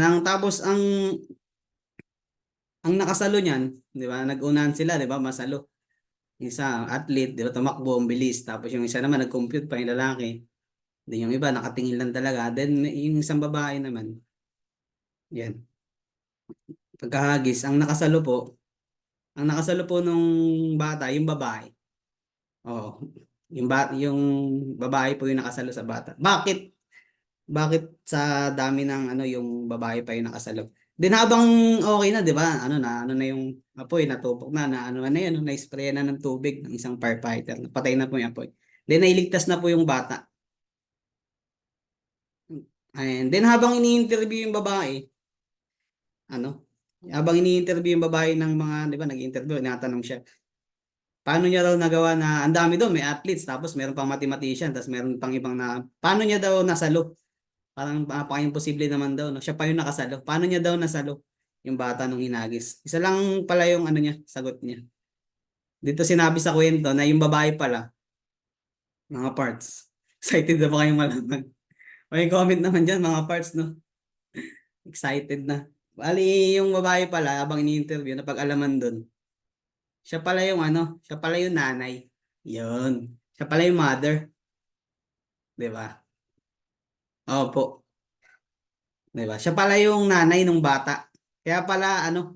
Ang nakasalo niyan, di ba? Nagunahan sila, di ba? Masalo. Isa, athlete, di ba? Tumakbo, ang bilis. Tapos yung isa naman, nag-compute pa yung lalaki. Then yung iba, nakatingin lang talaga. Then yung isang babae naman, yan. Pagkahagis, ang nakasalo po nung bata, yung babae. Oo. Yung babae po yung nakasalo sa bata. Bakit? Bakit sa dami ng ano yung babae pa yung nakasalo? Din habang okay na, 'di ba? Ano na yung apoy, natupok na ano na yan, na-spray na ng tubig ng isang firefighter. Napatay na po yung apoy. Then nailigtas na po yung bata. And then habang ini-interview yung babae, ano? Habang ini-interview yung babae ng mga, 'di ba, nag-interview, tinatanong siya. Paano niya daw nagawa na ang dami doon, may athletes, tapos meron pang mathematician, tapos meron pang ibang na paano niya daw nasalo? Parang napaka-imposible naman daw, no? Siya pa yung nakasalo. Paano niya daw nasalo yung bata nung hinagis? Isa lang pala yung ano niya, sagot niya. Dito sinabi sa kwento na yung babae pala, mga parts. Excited na ba kayong malaman? May comment naman dyan, mga parts, no? Excited na. Bali, yung babae pala, habang ini-interview, napag-alaman doon. Siya pala yung nanay. Yun. Siya pala yung mother. Di ba? Opo. Di ba? Siya pala yung nanay ng bata. Kaya pala, ano,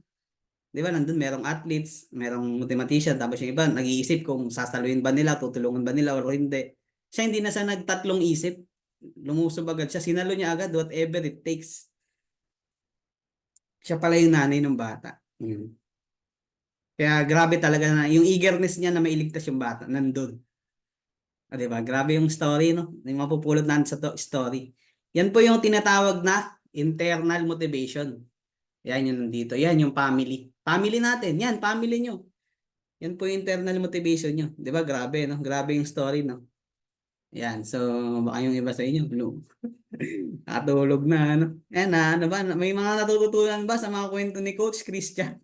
di ba, nandun merong athletes, merong mathematician, tapos yung iba nag-iisip kung sasaluhin ba nila, tutulungan ba nila o hindi. Siya hindi na siya nagtatlong isip. Lumusob agad siya. Sinalo niya agad whatever it takes. Siya pala yung nanay ng bata. Kaya grabe talaga na yung eagerness niya na mailigtas yung bata. Nandun. Di ba? Grabe yung story, no? Yung mapupulot natin sa story. Yan po yung tinatawag na internal motivation. Yan yung nandito. Yan yung family. Family natin. Yan, family nyo. Yan po yung internal motivation nyo. Di ba? Grabe, no? Grabe yung story, no? Yan. So, baka yung iba sa inyo, blue. Natulog na, ano? Yan, ano ba? May mga natututunan ba sa mga kwento ni Coach Christian?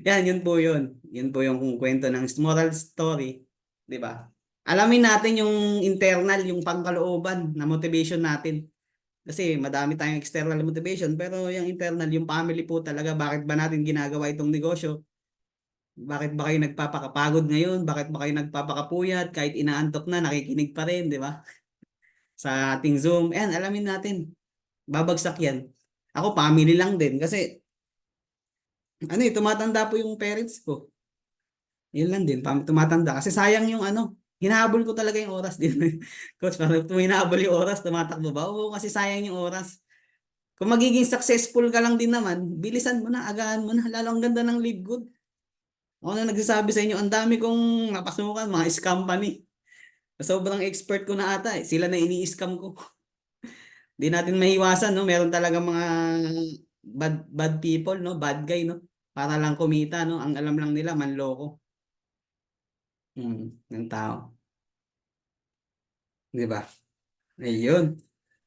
Yan, yun po yun. Yun po yung kwento ng moral story. Di ba? Alamin natin yung internal, yung pangkalooban na motivation natin. Kasi madami tayong external motivation, pero yung internal, yung family po talaga, bakit ba natin ginagawa itong negosyo? Bakit ba kayo nagpapakapagod ngayon? Bakit ba kayo nagpapakapuyat? Kahit inaantok na, nakikinig pa rin, di ba? Sa ating Zoom. Ayan, alamin natin. Babagsak yan. Ako, family lang din. Kasi, ano eh, tumatanda po yung parents ko. Yun lang din, tumatanda. Kasi sayang yung ano, hinahabol ko talaga yung oras din. Coach, parang hinahabol yung oras, tumatakbo ba? Oo, kasi sayang yung oras. Kung magiging successful ka lang din naman, bilisan mo na, agahan mo na, lalo ang ganda ng live good. Ako na nagsasabi sa inyo, ang dami kong napasukan, mga scam company. Sobrang expert ko na ata eh. Sila na ini-scam ko. Di natin mahiwasan, no? Meron talaga mga bad people, no? Bad guy, no? Para lang kumita, no? Ang alam lang nila, manloko. Ng tao. Di ba? Ayun.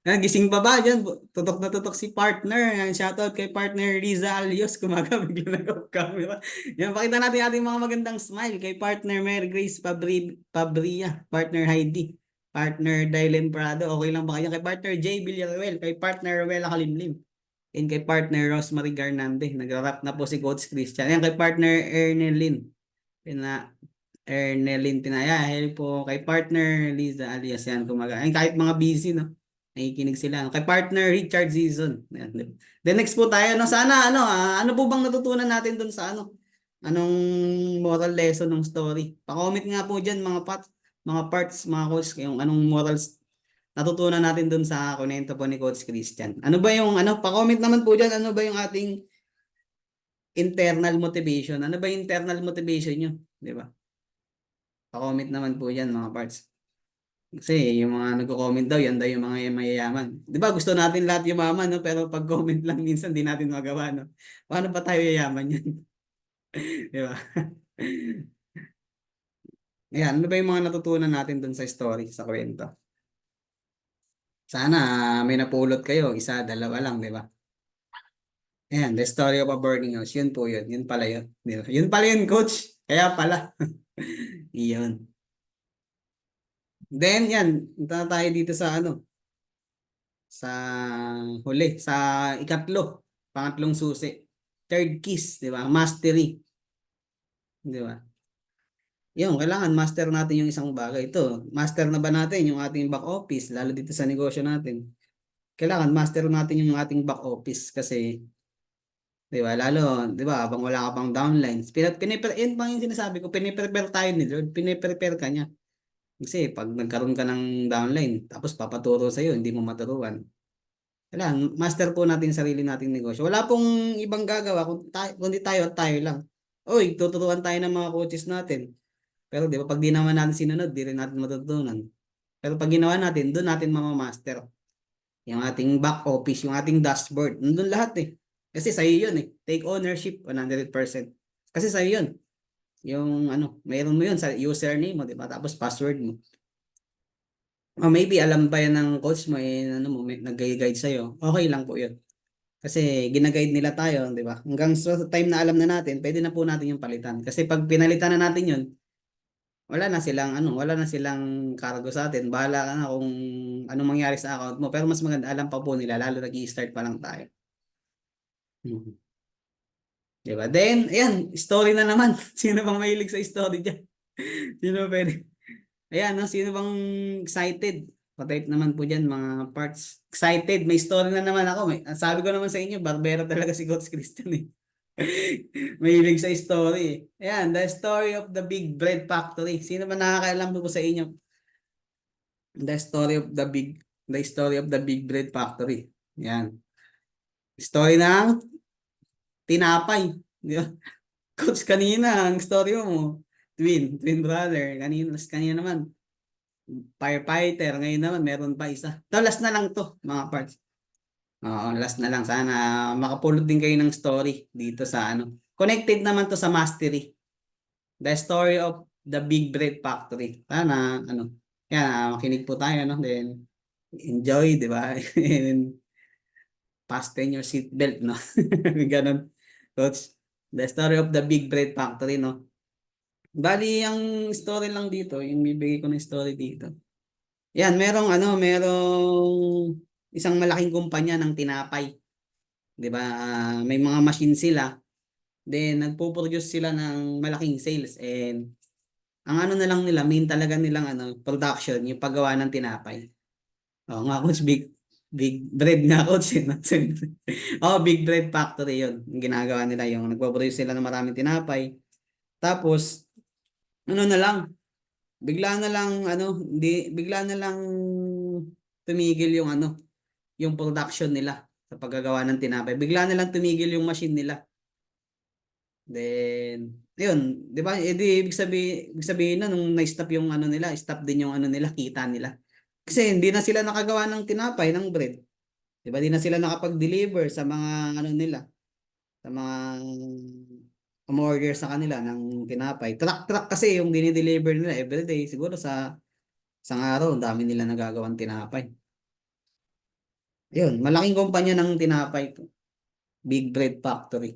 Gising pa ba dyan? Tutok na tutok si partner. Yan, shoutout kay partner Riza Alios. Kumaga, bigla nag-off camera. Yan, pakita natin ating mga magandang smile kay partner Mary Grace Pabria, partner Heidi, partner Dylan Prado. Okay lang ba kayo? Kay partner Jay Villaruel, kay partner Ruela Kalimlim, and kay partner Rosemary Garnande. Nag-rap na po si Coach Christian. Yan, kay partner Ernelyn. Ernelyn Tinaya, hello po kay partner Liza alias yan kumaga. Ay, kahit mga busy, no? Nakikinig sila. No? Kay partner Richard Season. Yan. Then next po tayo, no? Sana, ano po bang natutunan natin dun sa ano? Anong moral lesson ng story? Pa-comment nga po dyan, mga parts, mga coach, yung anong morals natutunan natin dun sa komento po ni Coach Christian. Ano ba yung, pa-comment naman po dyan, ano ba yung ating internal motivation? Ano ba yung internal motivation nyo? Di ba? Pa-comment naman po yan mga parts. Kasi yung mga nagko-comment daw, yan daw yung mga mayayaman. Di ba gusto natin lahat yumaman, no? Pero pag-comment lang minsan di natin magawa, no? Paano pa tayo yayaman yan? Di ba? Ayan, ano ba yung mga natutunan natin dun sa story, sa kwento? Sana may napulot kayo, isa, dalawa lang, di ba? Ayan, the story of a burning house. Yun po yun. Yun pala yun. Di ba? Yun pala yun, coach. Kaya pala. Iyon. Then, yan. Punta na tayo dito sa sa huli, sa ikatlo, pangatlong susi. Third kiss, di ba? Mastery, di ba? Yung, kailangan master natin yung isang bagay. Ito, master na ba natin yung ating back office, lalo dito sa negosyo natin? Kailangan master natin yung ating back office kasi, di ba? Lalo, di ba, habang wala ka pang downlines, yun pang yung sinasabi ko, piniprepare tayo ni Lord, piniprepare ka niya. Kasi pag nagkaroon ka ng downline, tapos papaturo sa'yo, hindi mo maturuan. Kailangan, master po natin yung sarili nating negosyo. Wala pong ibang gagawa kundi tayo at tayo lang. Uy, tuturuan tayo ng mga coaches natin. Pero di ba, pag di naman natin sinunod, di rin natin matutunan. Pero pag ginawa natin, doon natin mamamaster. Yung ating back office, yung ating dashboard, nandun lahat eh. Kasi sa'yo yun eh. Take ownership, 100%. Kasi sa'yo yun. Yung mayroon mo yun sa username mo, di ba? Tapos password mo. O maybe alam pa yan ng coach mo, nag-guide sa'yo. Okay lang po yun. Kasi gina-guide nila tayo, di ba? Hanggang sa time na alam na natin, pwede na po natin yung palitan. Kasi pag pinalitan na natin yun, wala na silang cargo sa atin. Bahala ka na kung anong mangyari sa account mo. Pero mas maganda, alam pa po nila, lalo nag-i-start pa lang tayo. Mhm. Di ba? Then, ayan, story na naman. Sino bang mahilig sa story dyan? Sino pwede? Ayan, no? Sino bang excited? Pa-type naman po dyan, mga parts. Excited, may story na naman ako. Sabi ko naman sa inyo, barbero talaga si Coach Christian eh. Mahilig sa story. Ayan, the story of the Big Bread Factory. Sino ba nakakaalam po sa inyo? The story of the Big Bread Factory. Ayan. Story ng tinapay. Di ba? Coach, kanina, ang story mo, twin brother. Kanina naman, firefighter. Ngayon naman, meron pa isa. To, last na lang to, mga parts. Oo, last na lang. Sana makapulot din kayo ng story dito sa Connected naman to sa mastery. The story of the Big Bread Factory. Sana, yan, makinig po tayo, Then, enjoy, di ba? And fasten your seatbelt, no? Ganon, coach. The story of the Big Bread Factory, no? Bali, ang story lang dito, yung bibigay ko ng story dito. Yan, merong isang malaking kumpanya ng tinapay. 'Di ba? May mga machine sila. Then nagpo-produce sila ng malaking sales and ang na lang nila, main talaga nilang production, yung paggawa ng tinapay. Oo nga coach, big bread nga coach. Oh, Big Bread Factory 'yon. Yung ginagawa nila yung nagpo-produce sila ng maraming tinapay. Tapos na lang, bigla na lang tumigil yung yung production nila sa paggagawa ng tinapay. Bigla na lang tumigil yung machine nila. Then, yun, 'di ba? Ibig sabihin na nung na-stop yung nila, stop din yung nila, kita nila. Kasi hindi na sila nakagawa ng tinapay, ng bread. 'Di ba? Di na sila nakapag-deliver sa mga ano nila, sa mga umorder sa kanila ng tinapay. Truck-truck kasi yung dinideliver nila everyday. Siguro sa isang araw, ang dami nila nagagawang tinapay. Yun, malaking kumpanya ng tinapay to. Big Bread Factory.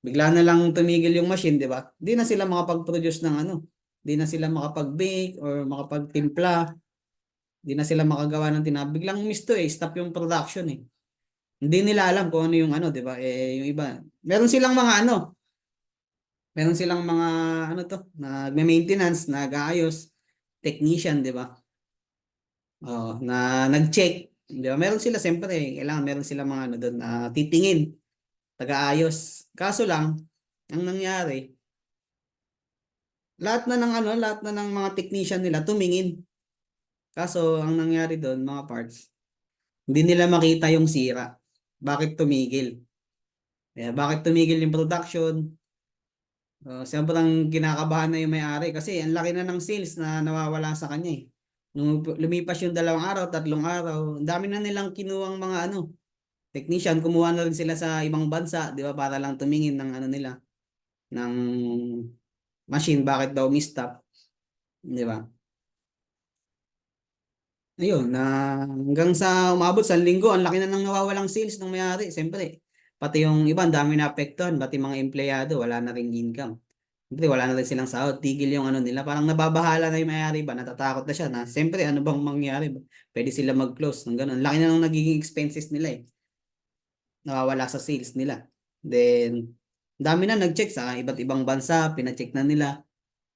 Bigla na lang tumigil yung machine, di ba? Di na sila makapag-produce ng ano. Di na sila makapag-bake or makapagtimpla. Di na sila makagawa ng tinapay. Biglang misto eh, stop yung production eh. Hindi nila alam kung ano yung ano, di ba? Eh, yung iba. Meron silang mga ano, meron silang mga ano to, nagme-maintenance, nag-aayos, technician, di ba? Oh, na nag-check. Di ba? Meron sila siyempre, kailangan meron sila mga ano doon na titingin, taga-ayos. Kaso lang, ang nangyari, lahat na ng mga technician nila tumingin. Kaso ang nangyari doon, mga parts, hindi nila makita yung sira. Bakit tumigil? Bakit tumigil yung production? Sobrang kinakabahan na yung may-ari kasi ang laki na ng sales na nawawala sa kanya eh. Nung lumipas yung 2 araw, 3 araw, ang dami na nilang kinuwang mga ano, technician, kumuha na rin sila sa ibang bansa, di ba, para lang tumingin ng ano nila, ng machine, bakit daw mistop, di ba? Ayun, na hanggang sa umabot sa linggo, ang laki na ng nawawalang sales ng may-ari. Siyempre, pati yung iba, ang dami na apektuhan, pati mga empleyado, wala na ring income. Siyempre, wala na rin silang sahod, tigil yung ano nila. Parang nababahala na yung may-ari ba, natatakot na siya na, siyempre, ano bang mangyari ba? Pwede sila mag-close ng ganun. Laki na ng nagiging expenses nila eh. Nawawala sa sales nila. Then, dami na nag-check sa iba't ibang bansa, pina-check na nila.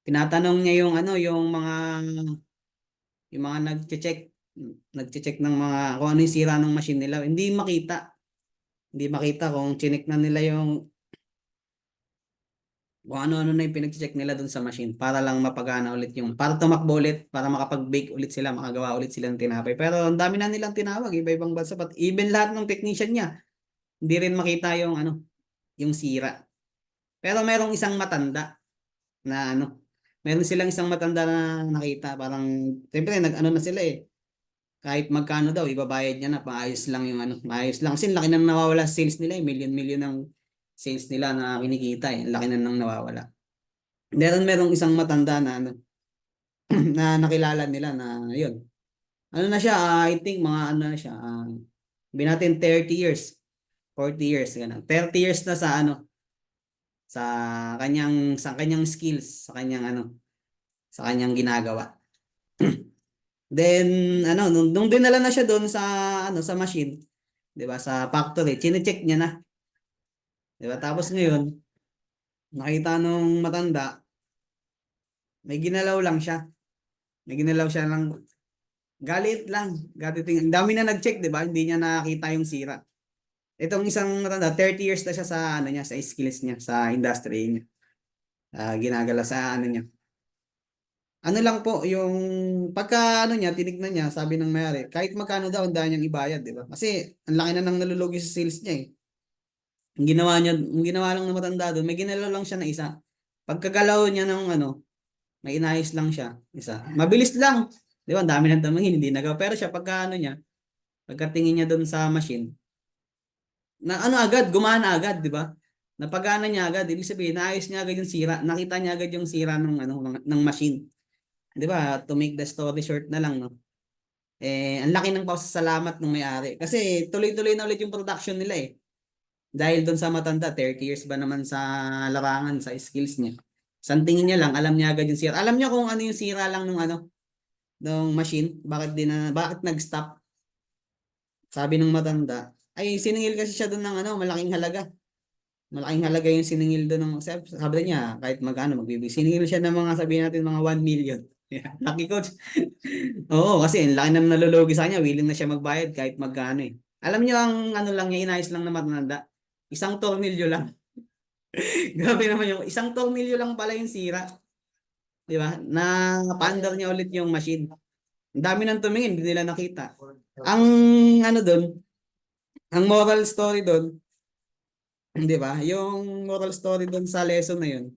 Tinatanong niya yung ano, yung mga nagche-check ng mga kung ano yung sira ng machine nila. Hindi makita kung chinek na nila yung kung ano-ano na yung pinag-check nila dun sa machine para lang mapagana ulit yung para tumakbo ulit, para makapag-bake ulit sila, makagawa ulit sila ng tinapay. Pero ang dami na nilang tinawag, iba-ibang bansa, pat even lahat ng technician niya, hindi rin makita yung ano, yung sira. Pero merong isang matanda na ano, meron silang isang matanda na nakita, parang siyempre nag-ano na sila eh. Kahit magkano daw, ibabayad niya na, paayos lang yung ano, maayos lang. Kasi laki na nawawala sa sales nila eh, million-million ng sales nila na kinikita eh, laki na nang nawawala. Merong isang matanda na ano, na nakilala nila na yun. Ano na siya, I think mga ano na siya, binatin 30 years, 40 years, ganun. 30 years na sa ano, sa kanyang skills, sa kanyang ginagawa. Then ano, nung dinala na siya doon sa ano, sa machine, 'di ba, sa factory, chine-check niya na, 'di ba? Tapos ngayon, nakita nung matanda, may ginalaw lang siya. May ginalaw siya lang, galit lang. Ang dami na nag-check, 'di ba? Hindi niya nakita yung sira. Itong isang matanda, 30 years na siya sa ano niya, sa skills niya, sa industry niya. Ginagala sa ano niya. Ano lang po, yung pagka ano niya, tinignan niya, sabi ng may-ari, kahit magkano daw, ang dahil niyang ibayad, di ba? Kasi ang laki na nang nalulugi sa sales niya eh. Ang ginawa lang ng matanda doon, may ginalaw lang siya na isa. Pagkagalaw niya ng ano, may inayos lang siya, isa. Mabilis lang. Di ba? Ang dami ng tamangin, hindi nagawa. Pero siya, pagka ano niya, pagkatingin niya doon sa machine, na ano agad, gumana agad, di ba? Napagana niya agad, ibig sabihin, naayos niya agad yung sira, nakita niya agad yung sira ng ano, ng machine. Di ba? To make the story short na lang, no? Ang laki ng pasasalamat ng may-ari. Kasi tuloy-tuloy na ulit yung production nila eh. Dahil doon sa matanda, 30 years ba naman sa larangan, sa skills niya. Sa tingin niya lang, alam niya agad yung sira. Alam niya kung ano yung sira lang nung ano, nung machine, bakit nag-stop. Sabi ng matanda, ay siningil kasi siya doon ng ano, malaking halaga. Malaking halaga yung siningil doon ng, sabi niya, kahit magkano magbibigay. Siningil siya ng mga, sabihin natin, mga 1 million. Yeah, lucky coach. Oo, kasi ang laki na nalulugi sa kanya, willing na siya magbayad kahit magkano eh. Alam niyo ang ano lang niya, inayos lang na matanda. Isang tornilyo lang. Grabe naman yung isang tornilyo lang pala yung sira. Di ba? Na paandar niya ulit yung machine. Ang dami nang tumingin, hindi nila nakita. Ang ano doon, ang moral story doon, di ba? Yung moral story doon sa lesson na yun,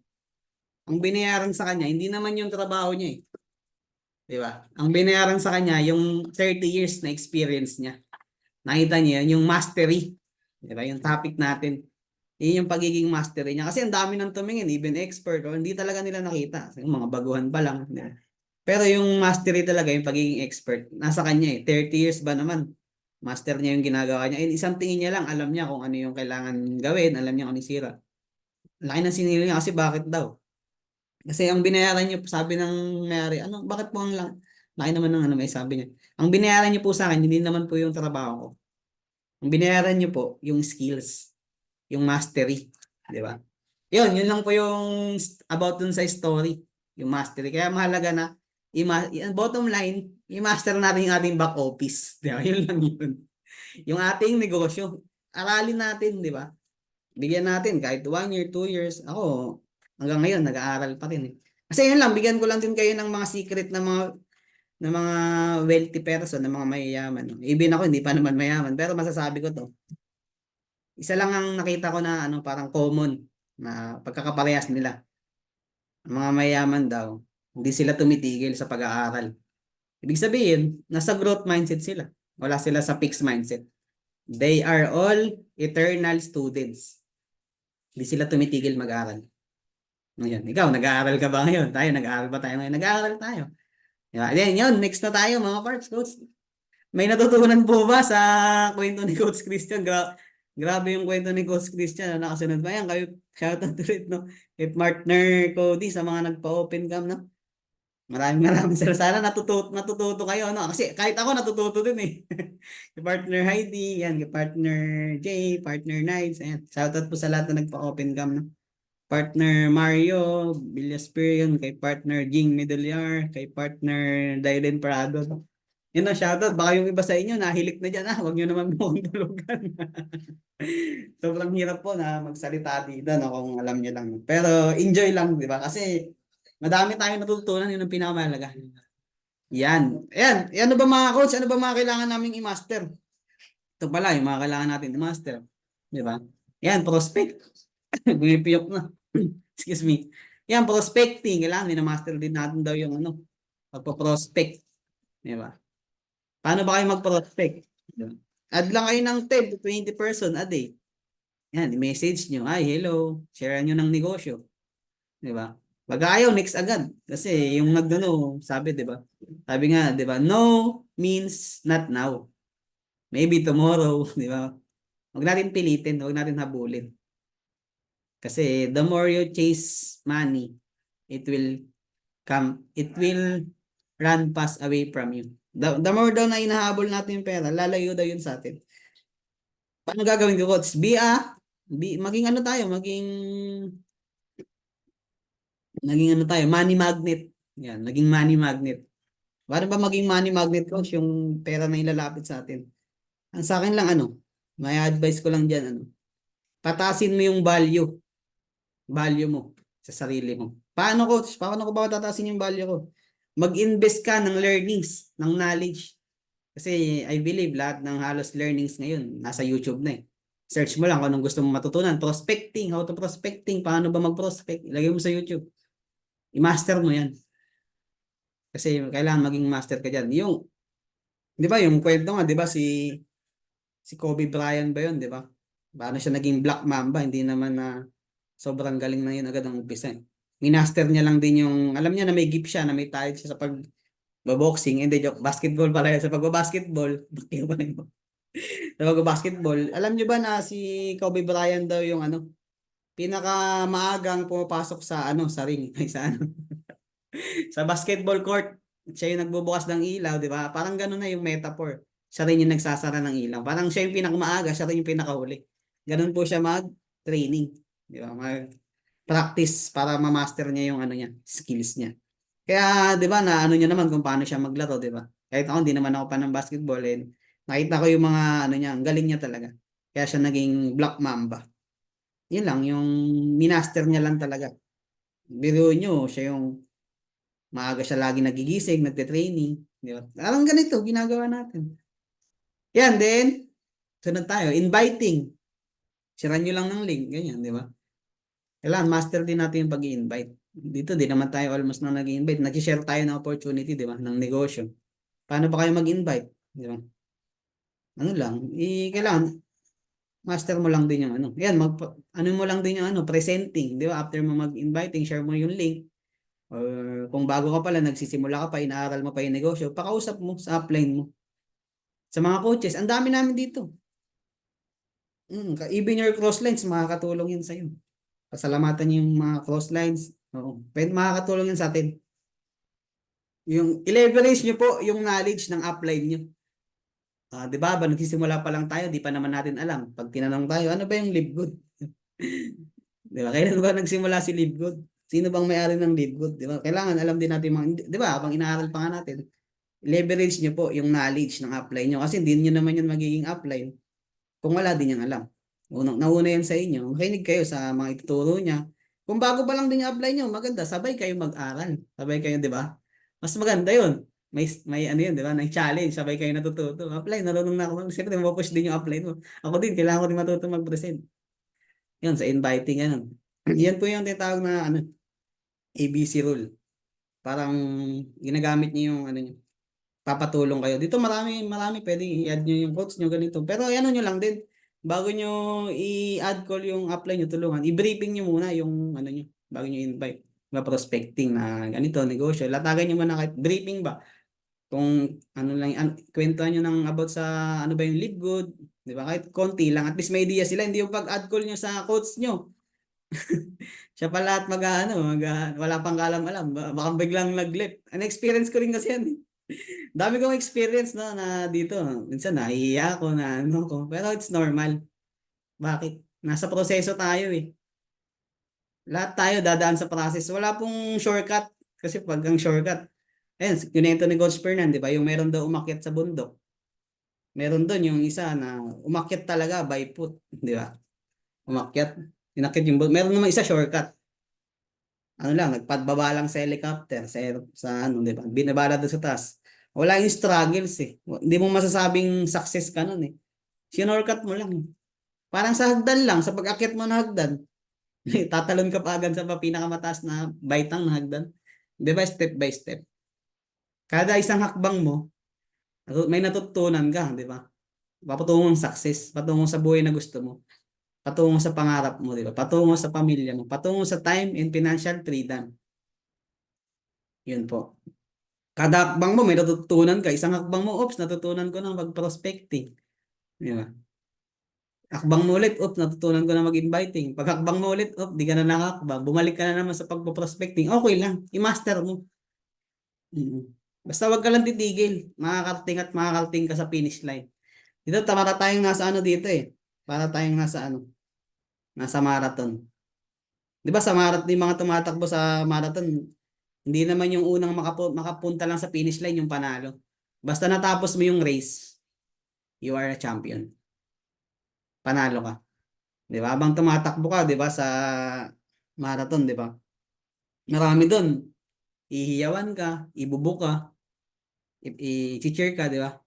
ang binayaran sa kanya, hindi naman yung trabaho niya eh. Di ba? Ang binayaran sa kanya, yung 30 years na experience niya. Nakita niyo yan, yung mastery. Di ba? Yung topic natin. Yun yung pagiging mastery niya. Kasi ang dami nang tumingin, even expert, o hindi talaga nila nakita. Yung mga baguhan pa lang. Di ba? Pero yung mastery talaga, yung pagiging expert, nasa kanya eh. 30 years ba naman? Master niya yung ginagawa niya. And isang tingin niya lang, alam niya kung ano yung kailangan gawin, alam niya kung ano yung sira. Laki ng sinili niya kasi bakit daw? Kasi ang binayaran niyo, sabi ng may-ari, ano, bakit po ang lang? Laki naman ng ano, may sabi niya. Ang binayaran niyo po sa akin, hindi naman po yung trabaho ko. Ang binayaran niyo po, yung skills, yung mastery. Di ba? Yun lang po yung about dun sa story, yung mastery. Kaya mahalaga na, bottom line, i-master natin yung ating back office. Di ba? Yun lang yun. Yung ating negosyo, aralin natin, di ba? Bigyan natin kahit 1 year, 2 years. Ako, hanggang ngayon, nag-aaral pa rin eh. Kasi yun lang, bigyan ko lang din kayo ng mga secret na mga wealthy person, ng mga mayayaman. No? Even ako, hindi pa naman mayaman. Pero masasabi ko to. Isa lang ang nakita ko na ano, parang common na pagkakaparehas nila. Ang mga mayayaman daw, hindi sila tumitigil sa pag-aaral. Ibig sabihin, nasa growth mindset sila. Wala sila sa fixed mindset. They are all eternal students. Hindi sila tumitigil mag-aral. Ngayon, ikaw, nag-aaral ka ba ngayon? Tayo, nag-aaral ba tayo ngayon? Nag-aaral tayo. Diba? Then, yun, next na tayo mga parts, coach. May natutunan po ba sa kwento ni Coach Christian? Grabe yung kwento ni Coach Christian. Nakasunod ba yan? Kayo, shoutout ulit, no? Kay partner Cody sa mga nagpa-open cam, no? Maraming sila. Sana natututo kayo, no? Kasi kahit ako natututo din eh. Kay partner Heidi, yan. Kay partner Jay, partner Nights, ayan. Shoutout po sa lahat na nagpa-open cam, no? Partner Mario Villasperian, kay partner Jing Meduliar, kay partner Dylan Prado. Yun ang shoutout. Baka yung iba sa inyo nahilik na dyan. Huwag nyo naman po akong tulugan. Sobrang hirap po na magsalita dito no, kung alam nyo lang. Pero enjoy lang, di ba? Kasi madami tayong natutunan. Yun ang pinakamahalaga. Yan. Yan. Ano ba mga coach? Ano ba mga kailangan naming i-master? Ito pala, yung mga kailangan natin i-master. Di ba? Yan, prospect. Bumipiyok na. Excuse me. Yan, prospecting. Kailangan, minamaster din natin daw yung ano, pagpo-prospect. Di ba? Paano ba kayo mag-prospect? Add lang kayo ng 10 to 20 person a day. Yan, i-message nyo. Ay, hello. Share nyo ng negosyo. Di ba? Pag ayaw, next agad. Kasi yung nagdano, sabi, di ba? Sabi nga, di ba? No means not now. Maybe tomorrow, di ba? Huwag natin pilitin, huwag natin habulin. Kasi the more you chase money, it will run fast away from you. The more daw na inahabol natin yung pera, lalayo daw yun sa atin. Paano gagawin ko, coach? Maging ano tayo, naging ano tayo, money magnet. Yan, naging money magnet. Paano ba maging money magnet, coach, yung pera na ilalapit sa atin? Ang sa akin lang, ano, may advice ko lang dyan, ano, patasin mo yung value mo sa sarili mo. Paano, coach? Paano ko ba tatasin yung value ko? Mag-invest ka ng learnings, ng knowledge. Kasi I believe lahat ng halos learnings ngayon nasa YouTube na eh. Search mo lang kung anong gusto mong matutunan. Prospecting, how to prospecting, paano ba mag-prospect. Ilagay mo sa YouTube. I-master mo yan. Kasi kailangan maging master ka dyan. Yung, di ba, yung kwento nga, di ba, si Kobe Bryant ba yun, di ba? Paano siya naging Black Mamba? Hindi naman na sobrang galing na yun agad ang umpisa. Minaster niya lang din yung, alam niya na may gift siya, na may talent siya sa pag-boxing. Hindi, joke, basketball pala yun. Sa pag-basketball, bakit pa rin sa pag-basketball, alam niyo ba na si Kobe Bryant daw yung ano, pinakamaagang pumapasok sa ano, sa ring, ay sa ano, sa basketball court. Siya yung nagbubukas ng ilaw, di ba? Parang gano'n na yung metaphor. Siya rin yung nagsasara ng ilaw. Parang siya yung pinakamaaga, siya rin yung pinakahuli. Ganun po siya mag-training, di ba? Mag-practice para ma-master niya yung ano niya, skills niya. Kaya, di ba, na ano niya naman kung paano siya maglaro, di ba? Kahit ako, hindi naman ako pa ng basketball, and nakita ko yung mga ano niya, ang galing niya talaga. Kaya siya naging Black Mamba. Yun lang, yung minaster niya lang talaga. Biro nyo, siya yung maaga siya lagi nagigising, nagte-training. Di ba? Parang ganito, ginagawa natin. Yan, then, sunod tayo, inviting. Sira nyo lang ng link, ganyan, di ba? Kailangan, master din natin yung pag-i-invite. Dito, di naman tayo almost na nag-i-invite. Nag-share tayo ng opportunity, di ba? Ng negosyo. Paano ba kayo mag-invite? Di ba? ano lang, kailangan master mo lang din yung ano. Yan, ano mo lang din yung ano, presenting, di ba? After mo mag-inviting, share mo yung link. Or kung bago ka pala, nagsisimula ka pa, inaaral mo pa yung negosyo, pakausap mo sa upline mo. Sa mga coaches, ang dami namin dito. Even your crosslines, makakatulong yun sa'yo. Pasalamatan niyo yung mga crosslines. Oo. Pwede makakatulong yun sa atin. Yung i-leverage nyo po yung knowledge ng upline nyo. 'Di ba? Nagsisimula pa lang tayo, di pa naman natin alam. Pag tinanong tayo, ano ba yung live good? Di ba? Kailan ba nagsimula si live good? Sino bang may-ari ng live good? Di ba? Kailangan alam din natin mga, di ba? Habang inaaral pa nga natin, leverage nyo po yung knowledge ng upline nyo kasi hindi nyo naman yun magiging upline kung wala din yung alam. Nauna yan sa inyo. Makinig kayo sa mga ituturo niya. Kung bago pa lang din yung apply nyo, maganda, sabay kayo mag-aral. Sabay kayo, di ba? Mas maganda yun. May ano yun, di ba? May challenge, sabay kayo natututo. Apply, narunong na ako. Siyempre, mapush din yung apply mo. Ako din, kailangan ko din matuto mag-present. Yun, sa inviting, ano. Yan po yung tinatawag na ano, ABC rule. Parang ginagamit niyo yung ano niyo, papatulong kayo. Dito marami marami pwedeng i-add niyo yung quotes niyo ganito. Pero ano niyo lang din bago niyo i-add call yung apply niyo tulungan, i-briefing niyo muna yung ano niyo bago niyo invite. Mga prospecting na ganito negosyo. Latagan niyo muna kahit briefing ba. Kung ano lang kwentuhan niyo ng about sa ano ba yung live good, 'di ba? Kahit konti lang at least may idea sila, hindi yung pag-add call niyo sa quotes niyo. Siya pala at wala pang kalam-alam. Baka biglang nag-left. An experience ko rin kasi yan. Dami kong experience no, na dito. Minsan nahihiya ako na ano ko. Pero it's normal. Bakit? Nasa proseso tayo eh. Lahat tayo dadaan sa process. Wala pong shortcut. Kasi pag ang shortcut, ayun, kunento ni Coach Fernan, di ba? Yung meron daw umakyat sa bundok. Meron doon yung isa na umakyat talaga by foot. Di ba? Umakyat. Inakyat yung bundok. Meron naman isa shortcut. Ano lang, nagpadbaba lang sa helicopter, sa ano, di ba? Binabala doon sa taas. Wala yung struggles eh. Hindi mo masasabing success ka nun eh. Sinorkat mo lang. Parang sa hagdan lang, sa pag-akyat mo na hagdan, tatalon ka pa agad sa pinakamataas na baitang na hagdan. Di ba? Step by step. Kada isang hakbang mo, may natutunan ka, di ba? Patungong success, patungong sa buhay na gusto mo, patungong sa pangarap mo, di ba? Patungong sa pamilya mo, patungong sa time and financial freedom. Yun po. Kada hakbang mo, may natutunan ka. Isang hakbang mo, oops, natutunan ko ng mag-prospecting. Di ba? Hakbang mo ulit, oops, natutunan ko na mag-inviting. Pag hakbang mo ulit, oops, di ka na nakakbang. Bumalik ka na naman sa pag-prospecting. Okay lang, i-master mo. Mm. Basta wag ka lang titigil. Makakarating at makakarating ka sa finish line. Dito, para tayong nasa ano dito eh. Para tayong nasa ano, nasa marathon. Di ba sa marathon, yung mga tumatakbo sa marathon, hindi naman yung unang makapunta lang sa finish line yung panalo. Basta natapos mo yung race, you are a champion. Panalo ka. 'Di ba? Habang tumatakbo ka, 'di ba, sa marathon, 'di ba? Marami doon. Ihiyawan ka, ibubuk ka, i-cheer ka, 'di ba?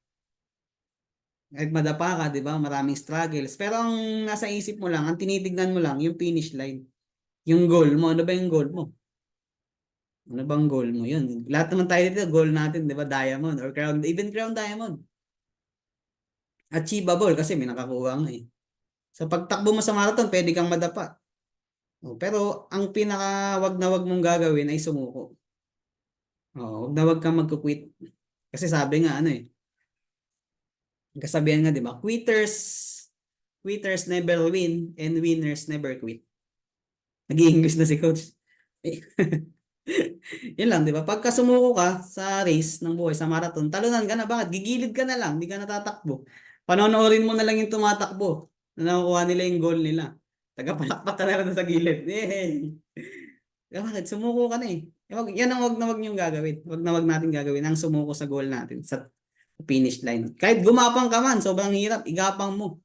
Kahit madapa ka, 'di ba? Maraming struggles. Pero ang nasa isip mo lang, ang tinitignan mo lang yung finish line. Yung goal mo, ano ba yung goal mo? Ano bang goal mo? Yun. Lahat naman tayo dito, goal natin, 'di ba? Diamond or crown, even crown diamond. Achievable kasi may nakakuha nga eh. Sa pagtakbo mo sa marathon, pwede kang madapa. Oh, pero ang pinaka wag na wag mong gagawin ay sumuko. Oh, wag na wag kang magko-quit. Kasi sabi nga ano eh, kasabihan nga 'di ba? Quitters never win and winners never quit. Nag-i-English na si coach. Yun lang, 'di ba? Pagka sumuko ka sa race ng buhay sa marathon, talunan ka na bakit? Gigilid ka na lang, hindi ka natatakbo. Panonoorin mo na lang yung tumatakbo na nakukuha nila yung goal nila. Tagapalakpak ka na lang sa gilid. Yay! Bakit? Sumuko ka na eh. Yan ang wag na wag niyong gagawin. Wag na wag natin gagawin ang sumuko sa goal natin sa finish line. Kahit gumapang ka man, sobrang hirap, igapang mo.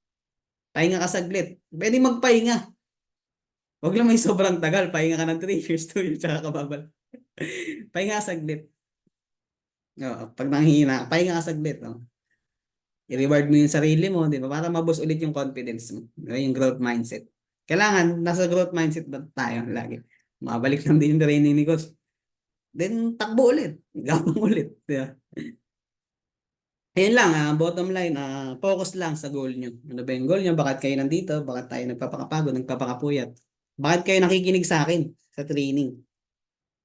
Pahinga ka saglit. Pwede magpahinga. Wag lang may sobrang tagal. Pahinga ka ng 3 years, 2 years, tsaka kababal. Pahinga ka saglit. Oo, pag nanghihina, pahinga ka saglit. No? I-reward mo yung sarili mo, di ba? Para maboost ulit yung confidence mo. Diba? Yung growth mindset. Kailangan, nasa growth mindset ba tayo lagi? Mabalik lang din yung training ni coach. Then, takbo ulit. Gapang ulit. Diba? Ayun lang, bottom line, focus lang sa goal nyo. Ano ba yung goal nyo? Bakit kayo nandito? Bakit tayo nagpapakapagod, nagpapakapuyat? Bakit kayo nakikinig sa akin sa training?